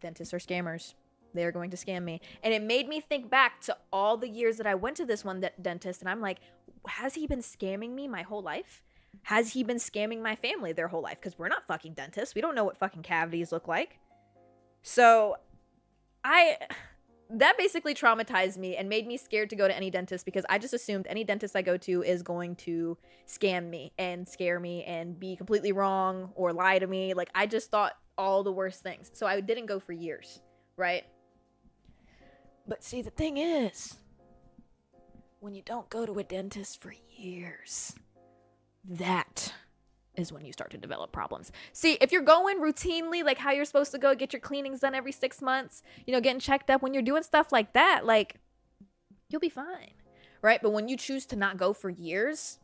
[SPEAKER 1] dentists are scammers. They're going to scam me. And it made me think back to all the years that I went to this one dentist. And I'm like, has he been scamming me my whole life? Has he been scamming my family their whole life? Because we're not fucking dentists. We don't know what fucking cavities look like. So that basically traumatized me and made me scared to go to any dentist because I just assumed any dentist I go to is going to scam me and scare me and be completely wrong or lie to me. Like, I just thought all the worst things. So I didn't go for years, right? But see, the thing is, when you don't go to a dentist for years, that is when you start to develop problems. See, if you're going routinely, like how you're supposed to go get your cleanings done every 6 months, getting checked up, when you're doing stuff like that, like, you'll be fine, right? But when you choose to not go for years,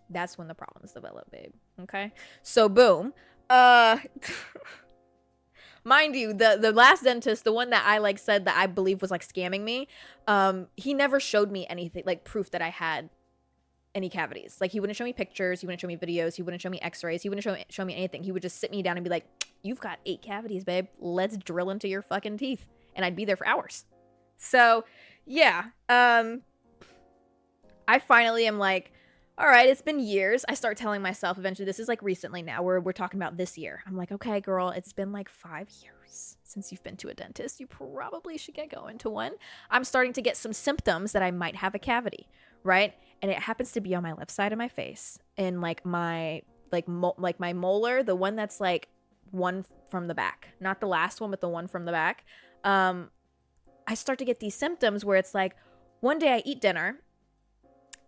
[SPEAKER 1] that's when the problems develop, babe. Okay? So boom. Mind you, the last dentist, the one that I like said that I believe was like scamming me, he never showed me anything like proof that I had any cavities. Like he wouldn't show me pictures, he wouldn't show me videos, he wouldn't show me x-rays, he wouldn't show me anything. He would just sit me down and be like, you've got 8 cavities, babe. Let's drill into your fucking teeth. And I'd be there for hours. So yeah, I finally am like, all right, it's been years. I start telling myself eventually, this is like recently now, we're talking about this year. I'm like, okay, girl, it's been like 5 years since you've been to a dentist. You probably should get going to one. I'm starting to get some symptoms that I might have a cavity, right? And it happens to be on my left side of my face, and like my my molar, the one that's like one from the back, not the last one, but the one from the back. I start to get these symptoms where it's like one day I eat dinner,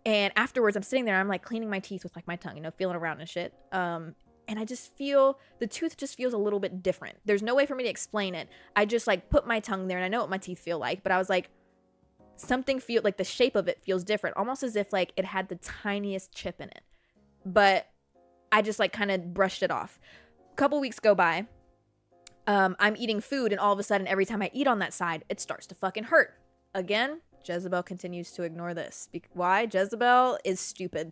[SPEAKER 1] and afterwards I'm sitting there, I'm like cleaning my teeth with like my tongue, you know, feeling around and shit. And I just feel the tooth just feels a little bit different. There's no way for me to explain it. I just like put my tongue there and I know what my teeth feel like, but I was like, something feel like the shape of it feels different, almost as if like it had the tiniest chip in it. But I just like kind of brushed it off. A couple weeks go by. I'm eating food, and all of a sudden, every time I eat on that side, it starts to fucking hurt. Again, Jezabelle continues to ignore this. Why? Jezabelle is stupid.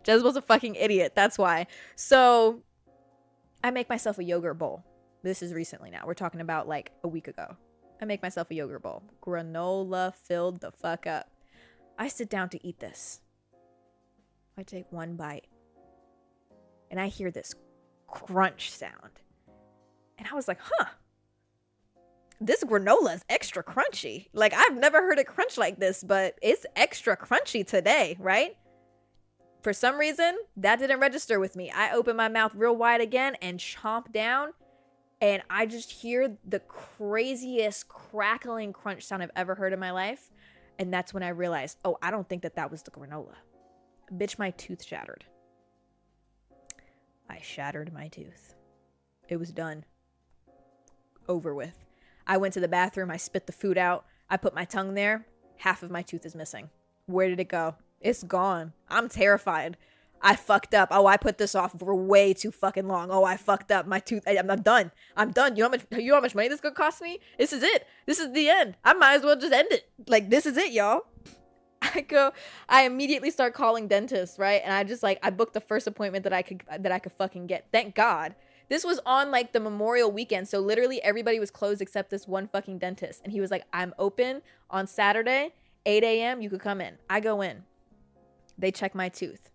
[SPEAKER 1] Jezabel's a fucking idiot. That's why. So I make myself a yogurt bowl. This is recently now. We're talking about like a week ago. I make myself a yogurt bowl. Granola filled the fuck up. I sit down to eat this. I take one bite. And I hear this crunch sound. And I was like, huh. This granola is extra crunchy. Like, I've never heard it crunch like this, but it's extra crunchy today, right? For some reason, that didn't register with me. I opened my mouth real wide again and chomp down. And I just hear the craziest crackling crunch sound I've ever heard in my life. And that's when I realized, oh, I don't think that was the granola. Bitch, my tooth shattered. I shattered my tooth. It was done. Over with. I went to the bathroom. I spit the food out. I put my tongue there. Half of my tooth is missing. Where did it go? It's gone. I'm terrified. I fucked up. Oh, I put this off for way too fucking long. Oh, I fucked up. My tooth. I'm done. I'm done. You know how much money this could cost me? This is it. This is the end. I might as well just end it. Like, this is it, y'all. I immediately start calling dentists, right? And I booked the first appointment that I could fucking get. Thank God. This was on like the Memorial weekend. So literally everybody was closed except this one fucking dentist. And he was like, I'm open on Saturday, 8 a.m. You could come in. I go in. They check my tooth.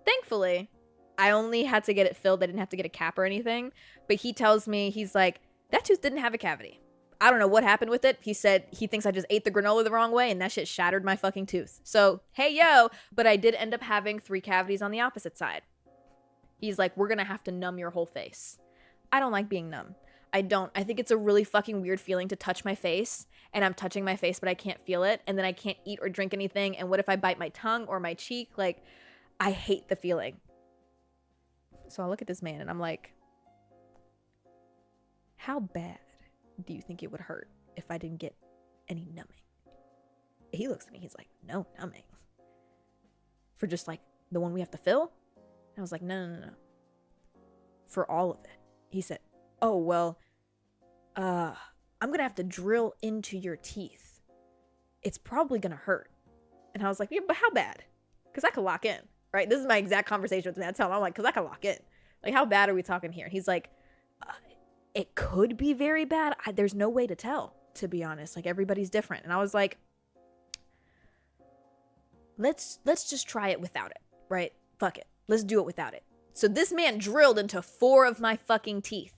[SPEAKER 1] Thankfully, I only had to get it filled. I didn't have to get a cap or anything. But he tells me, he's like, that tooth didn't have a cavity. I don't know what happened with it. He said he thinks I just ate the granola the wrong way and that shit shattered my fucking tooth. So, hey, yo, but I did end up having 3 cavities on the opposite side. He's like, we're going to have to numb your whole face. I don't like being numb. I think it's a really fucking weird feeling to touch my face, and I'm touching my face, but I can't feel it. And then I can't eat or drink anything. And what if I bite my tongue or my cheek? Like, I hate the feeling. So I look at this man and I'm like, how bad do you think it would hurt if I didn't get any numbing? He looks at me. He's like, no numbing. For just like the one we have to fill? I was like, no. For all of it. He said, oh, well, I'm going to have to drill into your teeth. It's probably going to hurt. And I was like, yeah, but how bad? Because I could lock in, right? This is my exact conversation with him. I tell him, I'm like, because I could lock in. Like, how bad are we talking here? He's like, it could be very bad. There's no way to tell, to be honest. Like, everybody's different. And I was like, let's just try it without it, right? Fuck it. Let's do it without it. So this man drilled into 4 of my fucking teeth.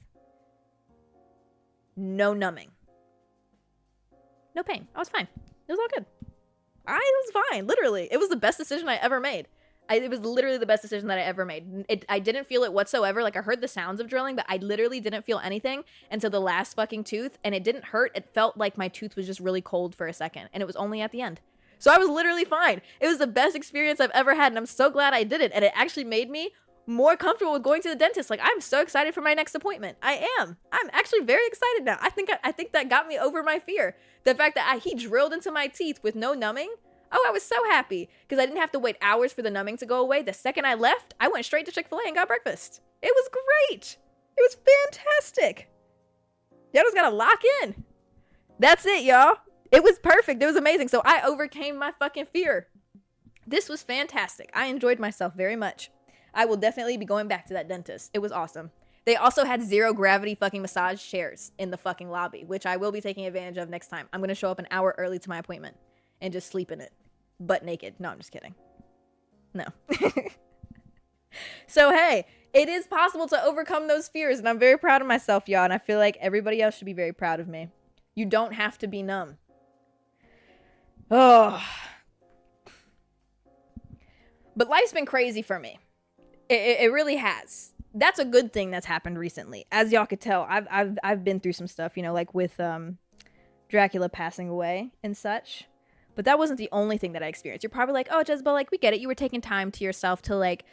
[SPEAKER 1] No numbing. No pain. I was fine. It was all good. I was fine. Literally. It was the best decision I ever made. It was literally the best decision that I ever made. I didn't feel it whatsoever. Like, I heard the sounds of drilling, but I literally didn't feel anything until the last fucking tooth. And it didn't hurt. It felt like my tooth was just really cold for a second. And it was only at the end. So I was literally fine. It was the best experience I've ever had. And I'm so glad I did it. And it actually made me more comfortable with going to the dentist. Like, I'm so excited for my next appointment. I'm actually very excited now. I think that got me over my fear. The fact that he drilled into my teeth with no numbing. Oh, I was so happy because I didn't have to wait hours for the numbing to go away. The second I left, I went straight to Chick-fil-A and got breakfast. It was great. It was fantastic. Y'all just gotta lock in. That's it, y'all. It was perfect. It was amazing. So I overcame my fucking fear. This was fantastic. I enjoyed myself very much. I will definitely be going back to that dentist. It was awesome. They also had 0 gravity fucking massage chairs in the fucking lobby, which I will be taking advantage of next time. I'm going to show up an hour early to my appointment and just sleep in it. Butt naked. No, I'm just kidding. No. So, hey, it is possible to overcome those fears, and I'm very proud of myself, y'all, and I feel like everybody else should be very proud of me. You don't have to be numb. Oh. But life's been crazy for me. It really has. That's a good thing that's happened recently. As y'all could tell, I've been through some stuff, you know, like with Dracula passing away and such. But that wasn't the only thing that I experienced. You're probably like, oh, Jezabelle, like, we get it. You were taking time to yourself to, like,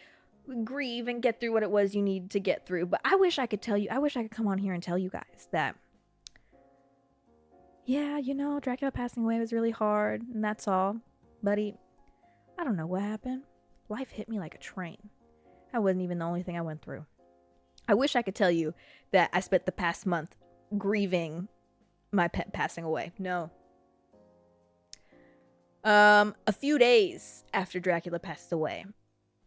[SPEAKER 1] grieve and get through what it was you need to get through. But I wish I could tell you, I wish I could come on here and tell you guys that, yeah, you know, Dracula passing away was really hard, and that's all. Buddy, I don't know what happened. Life hit me like a train. That wasn't even the only thing I went through. I wish I could tell you that I spent the past month grieving my pet passing away. No. A few days after Dracula passed away,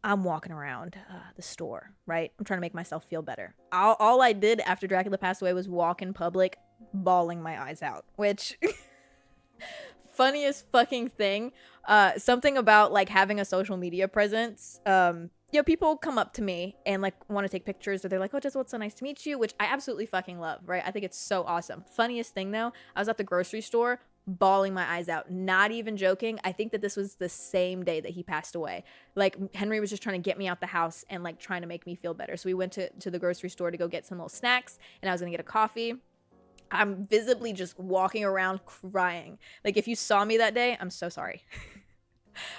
[SPEAKER 1] I'm walking around the store, right? I'm trying to make myself feel better. All I did after Dracula passed away was walk in public, bawling my eyes out, which funniest fucking thing. Something about like having a social media presence. You know, people come up to me and like want to take pictures, or they're like, oh, Jessica, it's so nice to meet you, which I absolutely fucking love, right? I think it's so awesome. Funniest thing though, I was at the grocery store bawling my eyes out, not even joking. I think that this was the same day that he passed away. Like, Henry was just trying to get me out the house and like trying to make me feel better. So we went to the grocery store to go get some little snacks, and I was gonna get a coffee. I'm visibly just walking around crying. Like, if you saw me that day, I'm so sorry.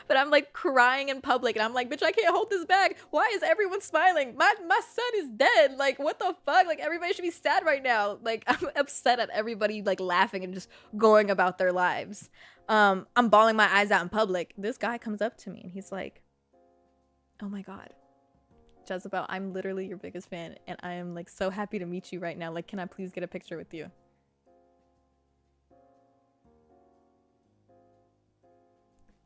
[SPEAKER 1] But I'm like crying in public, and I'm like, bitch, I can't hold this bag. Why is everyone smiling? My son is dead. Like, what the fuck? Like, everybody should be sad right now. Like, I'm upset at everybody like laughing and just going about their lives. I'm bawling my eyes out in public. This guy comes up to me and he's like, oh my God, Jezabelle, I'm literally your biggest fan, and I am like so happy to meet you right now. Like, can I please get a picture with you?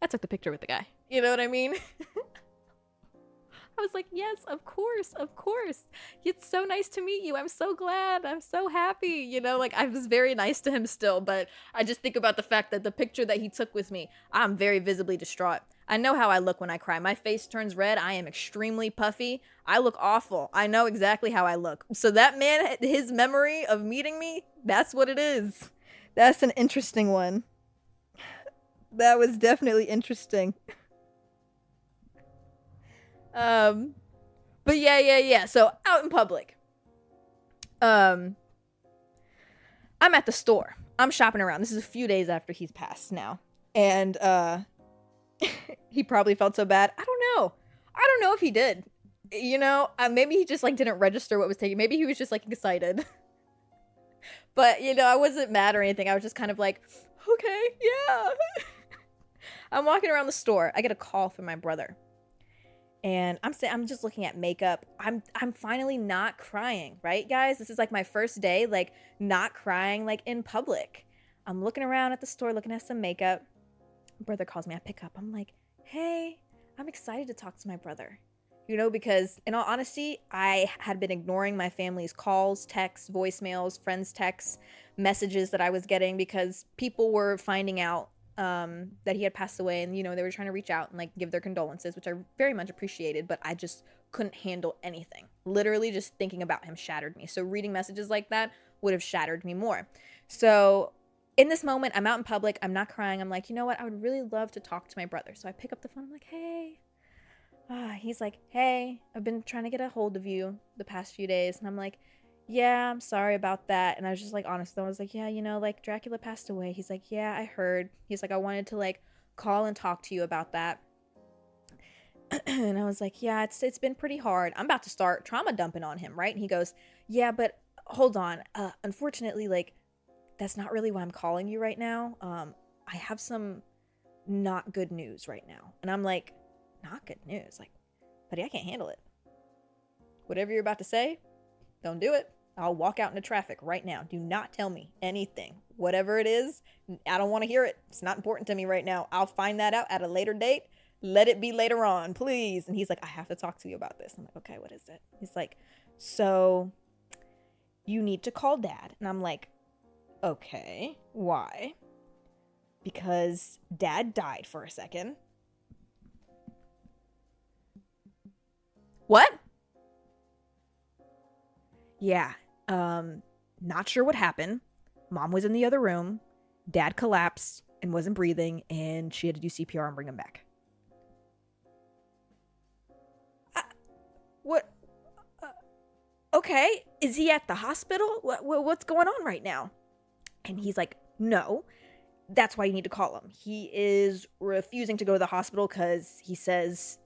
[SPEAKER 1] I took the picture with the guy. You know what I mean? I was like, yes, of course, of course. It's so nice to meet you. I'm so glad. I'm so happy. You know, like, I was very nice to him still, but I just think about the fact that the picture that he took with me, I'm very visibly distraught. I know how I look when I cry. My face turns red. I am extremely puffy. I look awful. I know exactly how I look. So that man, his memory of meeting me, that's what it is. That's an interesting one. That was definitely interesting. But yeah. So out in public. I'm at the store. I'm shopping around. This is a few days after he's passed now. And he probably felt so bad. I don't know if he did. You know, maybe he just like didn't register what was taken. Maybe he was just like excited. But, you know, I wasn't mad or anything. I was just kind of like, okay, yeah. I'm walking around the store. I get a call from my brother. And I'm just looking at makeup. I'm finally not crying, right, guys? This is like my first day, like, not crying, like, in public. I'm looking around at the store, looking at some makeup. Brother calls me. I pick up. I'm like, hey, I'm excited to talk to my brother. You know, because in all honesty, I had been ignoring my family's calls, texts, voicemails, friends' texts, messages that I was getting because people were finding out that he had passed away, and, you know, they were trying to reach out and like give their condolences, which I very much appreciated, but I just couldn't handle anything. Literally just thinking about him shattered me. So reading messages like that would have shattered me more. So in this moment, I'm out in public, I'm not crying. I'm like, you know what? I would really love to talk to my brother. So I pick up the phone. I'm like, hey. He's like, hey, I've been trying to get a hold of you the past few days. And I'm like, yeah, I'm sorry about that. And I was just like, honest. I was like, yeah, you know, like, Dracula passed away. He's like, yeah, I heard. He's like, I wanted to like call and talk to you about that. And I was like, yeah, it's been pretty hard. I'm about to start trauma dumping on him, right? And he goes, yeah, but hold on. Unfortunately, like, that's not really why I'm calling you right now. I have some not good news right now. And I'm like, not good news? Like, buddy, I can't handle it. Whatever you're about to say, don't do it. I'll walk out into traffic right now. Do not tell me anything. Whatever it is, I don't want to hear it. It's not important to me right now. I'll find that out at a later date. Let it be later on, please. And he's like, I have to talk to you about this. I'm like, okay, what is it? He's like, so you need to call dad. And I'm like, okay, why? Because dad died for a second. What? Yeah, not sure what happened. Mom was in the other room. Dad collapsed and wasn't breathing, and she had to do CPR and bring him back. What? Okay, is he at the hospital? What's going on right now? And he's like, no, that's why you need to call him. He is refusing to go to the hospital because he says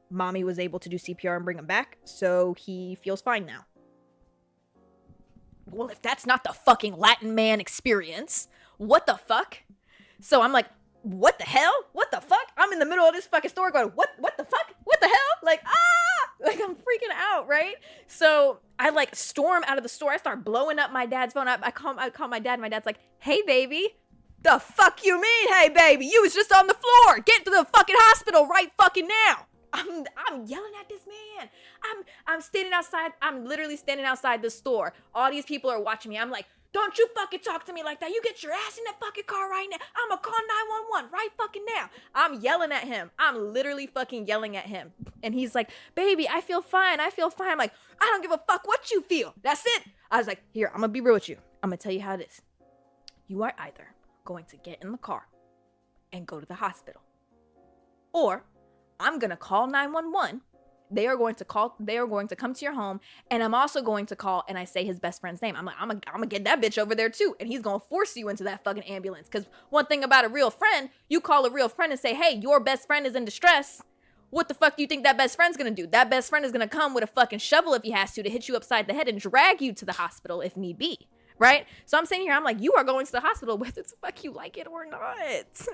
[SPEAKER 1] mommy was able to do CPR and bring him back, so he feels fine now. Well, if that's not the fucking Latin man experience, what the fuck? So I'm like, what the hell? What the fuck? I'm in the middle of this fucking story going, what the fuck? What the hell? Like, like I'm freaking out, right? So I like storm out of the store. I start blowing up my dad's phone. I call my dad. My dad's like, hey, baby. The fuck you mean, hey, baby? You was just on the floor. Get to the fucking hospital right fucking now. I'm yelling at this man. I'm standing outside. I'm literally standing outside the store. All these people are watching me. I'm like, don't you fucking talk to me like that. You get your ass in that fucking car right now. I'm gonna call 911 right fucking now. I'm yelling at him. I'm literally fucking yelling at him. And he's like, baby, I feel fine. I feel fine. I'm like, I don't give a fuck what you feel. That's it. I was like, here, I'm gonna be real with you. I'm gonna tell you how it is. You are either going to get in the car and go to the hospital, or I'm going to call 911. They are going to come to your home, and I'm also going to call, and I say his best friend's name. I'm like, I'm gonna get that bitch over there too, and he's gonna force you into that fucking ambulance. Because one thing about a real friend, you call a real friend and say, hey, your best friend is in distress. What the fuck do you think that best friend's gonna do? That best friend is gonna come with a fucking shovel if he has to hit you upside the head and drag you to the hospital if need be. Right? So I'm sitting here, I'm like, you are going to the hospital whether the fuck you like it or not.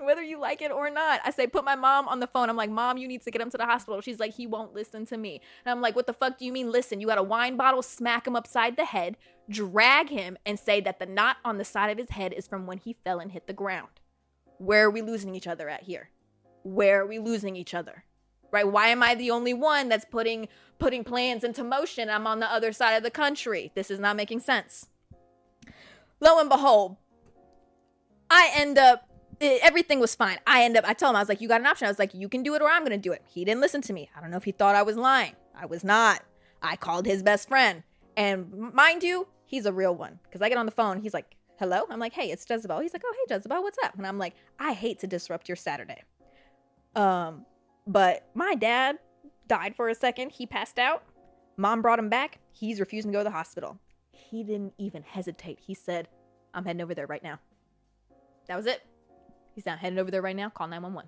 [SPEAKER 1] Whether you like it or not. I say, put my mom on the phone. I'm like, Mom, you need to get him to the hospital. She's like, he won't listen to me. And I'm like, what the fuck do you mean listen? You got a wine bottle, smack him upside the head, drag him, and say that the knot on the side of his head is from when he fell and hit the ground. Where are we losing each other at here? Where are we losing each other? Right? Why am I the only one that's putting plans into motion? I'm on the other side of the country. This is not making sense. Lo and behold, everything was fine. I told him, I was like, you got an option. I was like, you can do it or I'm going to do it. He didn't listen to me. I don't know if he thought I was lying. I was not. I called his best friend. And mind you, he's a real one. Because I get on the phone. He's like, hello? I'm like, hey, it's Jezabelle. He's like, oh, hey, Jezabelle, what's up? And I'm like, I hate to disrupt your Saturday. But my dad died for a second. He passed out. Mom brought him back. He's refusing to go to the hospital. He didn't even hesitate. He said, I'm heading over there right now. That was it. He's not heading over there right now. Call 911.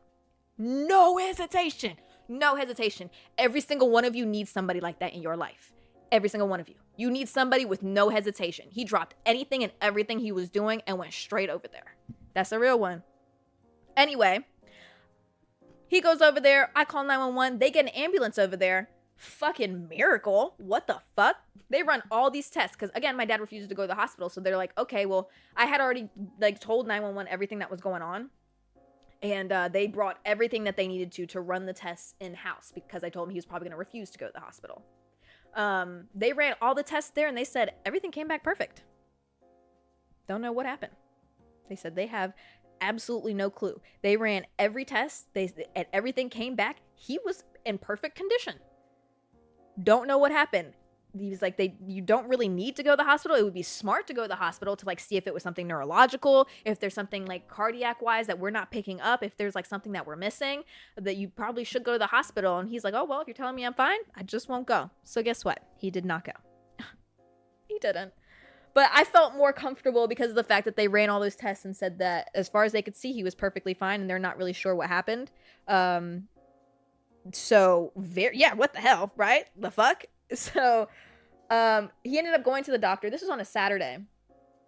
[SPEAKER 1] No hesitation. No hesitation. Every single one of you needs somebody like that in your life. Every single one of you. You need somebody with no hesitation. He dropped anything and everything he was doing and went straight over there. That's a real one. Anyway, he goes over there. I call 911. They get an ambulance over there. Fucking miracle. What the fuck? They run all these tests because, again, my dad refuses to go to the hospital. So they're like, okay, well, I had already told 911 everything that was going on. And they brought everything that they needed to run the tests in-house because I told him he was probably going to refuse to go to the hospital. They ran all the tests there and they said everything came back perfect. Don't know what happened. They said they have absolutely no clue. They ran every test and everything came back. He was in perfect condition. Don't know what happened. He was like, you don't really need to go to the hospital. It would be smart to go to the hospital to see if it was something neurological, if there's something cardiac wise that we're not picking up, if there's something that we're missing, that you probably should go to the hospital. And he's like, oh, well, if you're telling me I'm fine, I just won't go. So guess what? He did not go. He didn't. But I felt more comfortable because of the fact that they ran all those tests and said that as far as they could see, he was perfectly fine and they're not really sure what happened. So what the hell, right? The fuck? So he ended up going to the doctor. This was on a Saturday.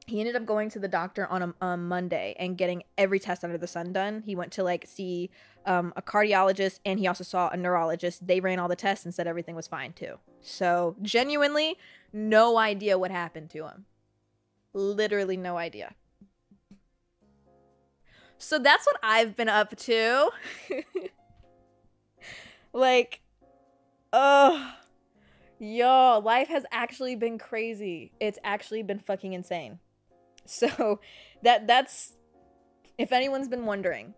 [SPEAKER 1] He ended up going to the doctor on a Monday and getting every test under the sun done. He went to like see a cardiologist, and he also saw a neurologist. They ran all the tests and said everything was fine too. So genuinely, no idea what happened to him. Literally no idea. So that's what I've been up to. Like, oh, y'all, life has actually been crazy. It's actually been fucking insane. So that's, if anyone's been wondering,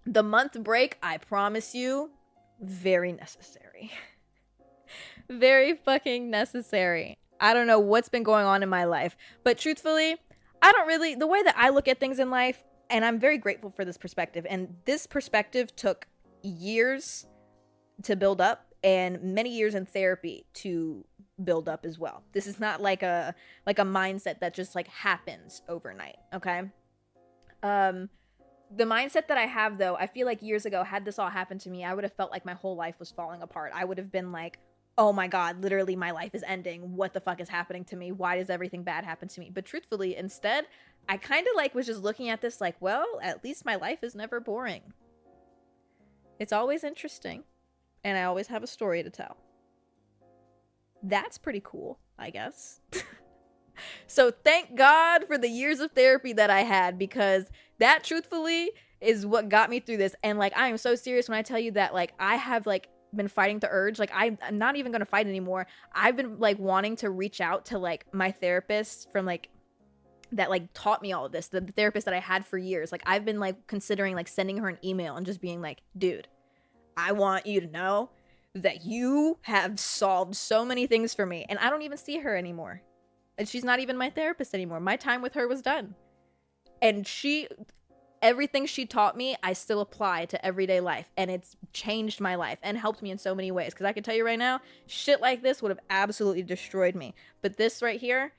[SPEAKER 1] the month break, I promise you, very necessary. Very fucking necessary. I don't know what's been going on in my life, but truthfully, the way that I look at things in life, and I'm very grateful for this perspective, and this perspective took years to build up and many years in therapy to build up as well. This is not like a mindset that just like happens overnight, okay? The mindset that I have, though, I feel like years ago, had this all happened to me, I would have felt like my whole life was falling apart. I would have been like, oh my God, literally my life is ending. What the fuck is happening to me? Why does everything bad happen to me? But truthfully, instead, I kind of like was just looking at this like, well, at least my life is never boring. It's always interesting. And I always have a story to tell. That's pretty cool, I guess. So thank God for the years of therapy that I had, because that truthfully is what got me through this. And like, I am so serious when I tell you that like I have like been fighting the urge. Like I'm not even going to fight anymore. I've been like wanting to reach out to like my therapist from like that like taught me all of this, the therapist that I had for years. Like I've been like considering like sending her an email and just being like, dude, I want you to know that you have solved so many things for me, and I don't even see her anymore. And she's not even my therapist anymore. My time with her was done. And everything she taught me, I still apply to everyday life. And it's changed my life and helped me in so many ways. Because I can tell you right now, shit like this would have absolutely destroyed me. But this right here,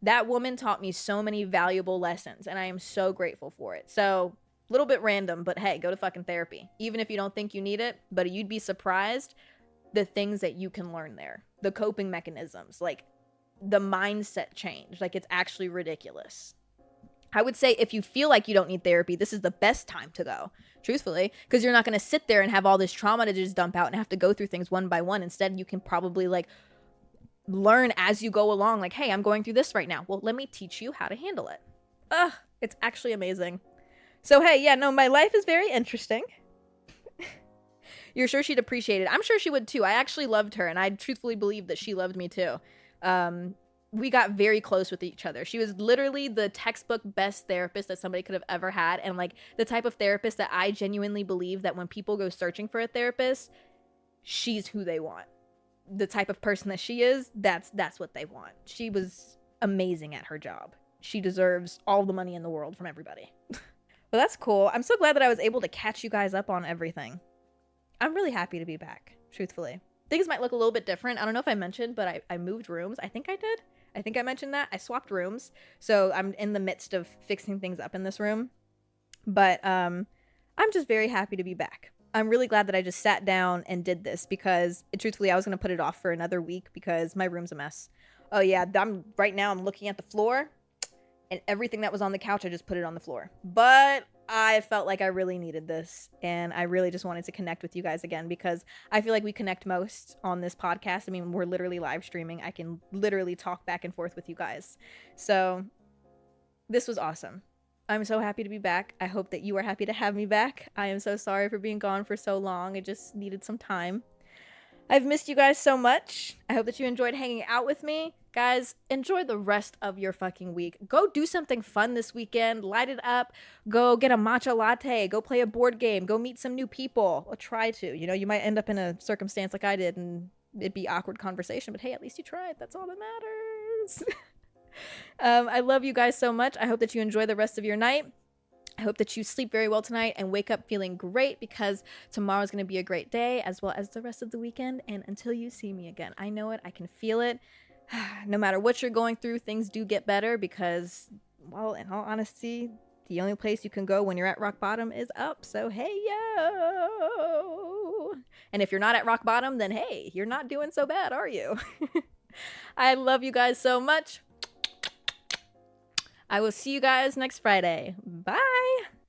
[SPEAKER 1] that woman taught me so many valuable lessons. And I am so grateful for it. So, a little bit random, but hey, go to fucking therapy. Even if you don't think you need it, but you'd be surprised the things that you can learn there. The coping mechanisms, like the mindset change. Like it's actually ridiculous. I would say if you feel like you don't need therapy, this is the best time to go, truthfully, because you're not going to sit there and have all this trauma to just dump out and have to go through things one by one. Instead, you can probably like learn as you go along. Like, hey, I'm going through this right now. Well, let me teach you how to handle it. It's actually amazing. So, hey, yeah, no, my life is very interesting. You're sure she'd appreciate it. I'm sure she would too. I actually loved her, and I truthfully believe that she loved me too. We got very close with each other. She was literally the textbook best therapist that somebody could have ever had, and like the type of therapist that I genuinely believe that when people go searching for a therapist, she's who they want. The type of person that she is, that's what they want. She was amazing at her job. She deserves all the money in the world from everybody. Well, that's cool. I'm so glad that I was able to catch you guys up on everything. I'm really happy to be back, truthfully. Things might look a little bit different. I don't know if I mentioned, but I moved rooms. I think I did. I think I mentioned that. I swapped rooms. So I'm in the midst of fixing things up in this room. But I'm just very happy to be back. I'm really glad that I just sat down and did this because, truthfully, I was going to put it off for another week because my room's a mess. Oh, yeah. Right now I'm looking at the floor, and everything that was on the couch, I just put it on the floor. But I felt like I really needed this, and I really just wanted to connect with you guys again because I feel like we connect most on this podcast. I mean, we're literally live streaming. I can literally talk back and forth with you guys. So this was awesome. I'm so happy to be back. I hope that you are happy to have me back. I am so sorry for being gone for so long. I just needed some time. I've missed you guys so much. I hope that you enjoyed hanging out with me. Guys, enjoy the rest of your fucking week. Go do something fun this weekend. Light it up. Go get a matcha latte. Go play a board game. Go meet some new people. Or try to. You know, you might end up in a circumstance like I did and it'd be awkward conversation. But hey, at least you tried. That's all that matters. I love you guys so much. I hope that you enjoy the rest of your night. I hope that you sleep very well tonight and wake up feeling great because tomorrow's going to be a great day as well as the rest of the weekend. And until you see me again, I know it. I can feel it. No matter what you're going through, things do get better because, well, in all honesty, the only place you can go when you're at rock bottom is up. So, hey, yo. go. And if you're not at rock bottom, then hey, you're not doing so bad, are you? I love you guys so much. I will see you guys next Friday. Bye.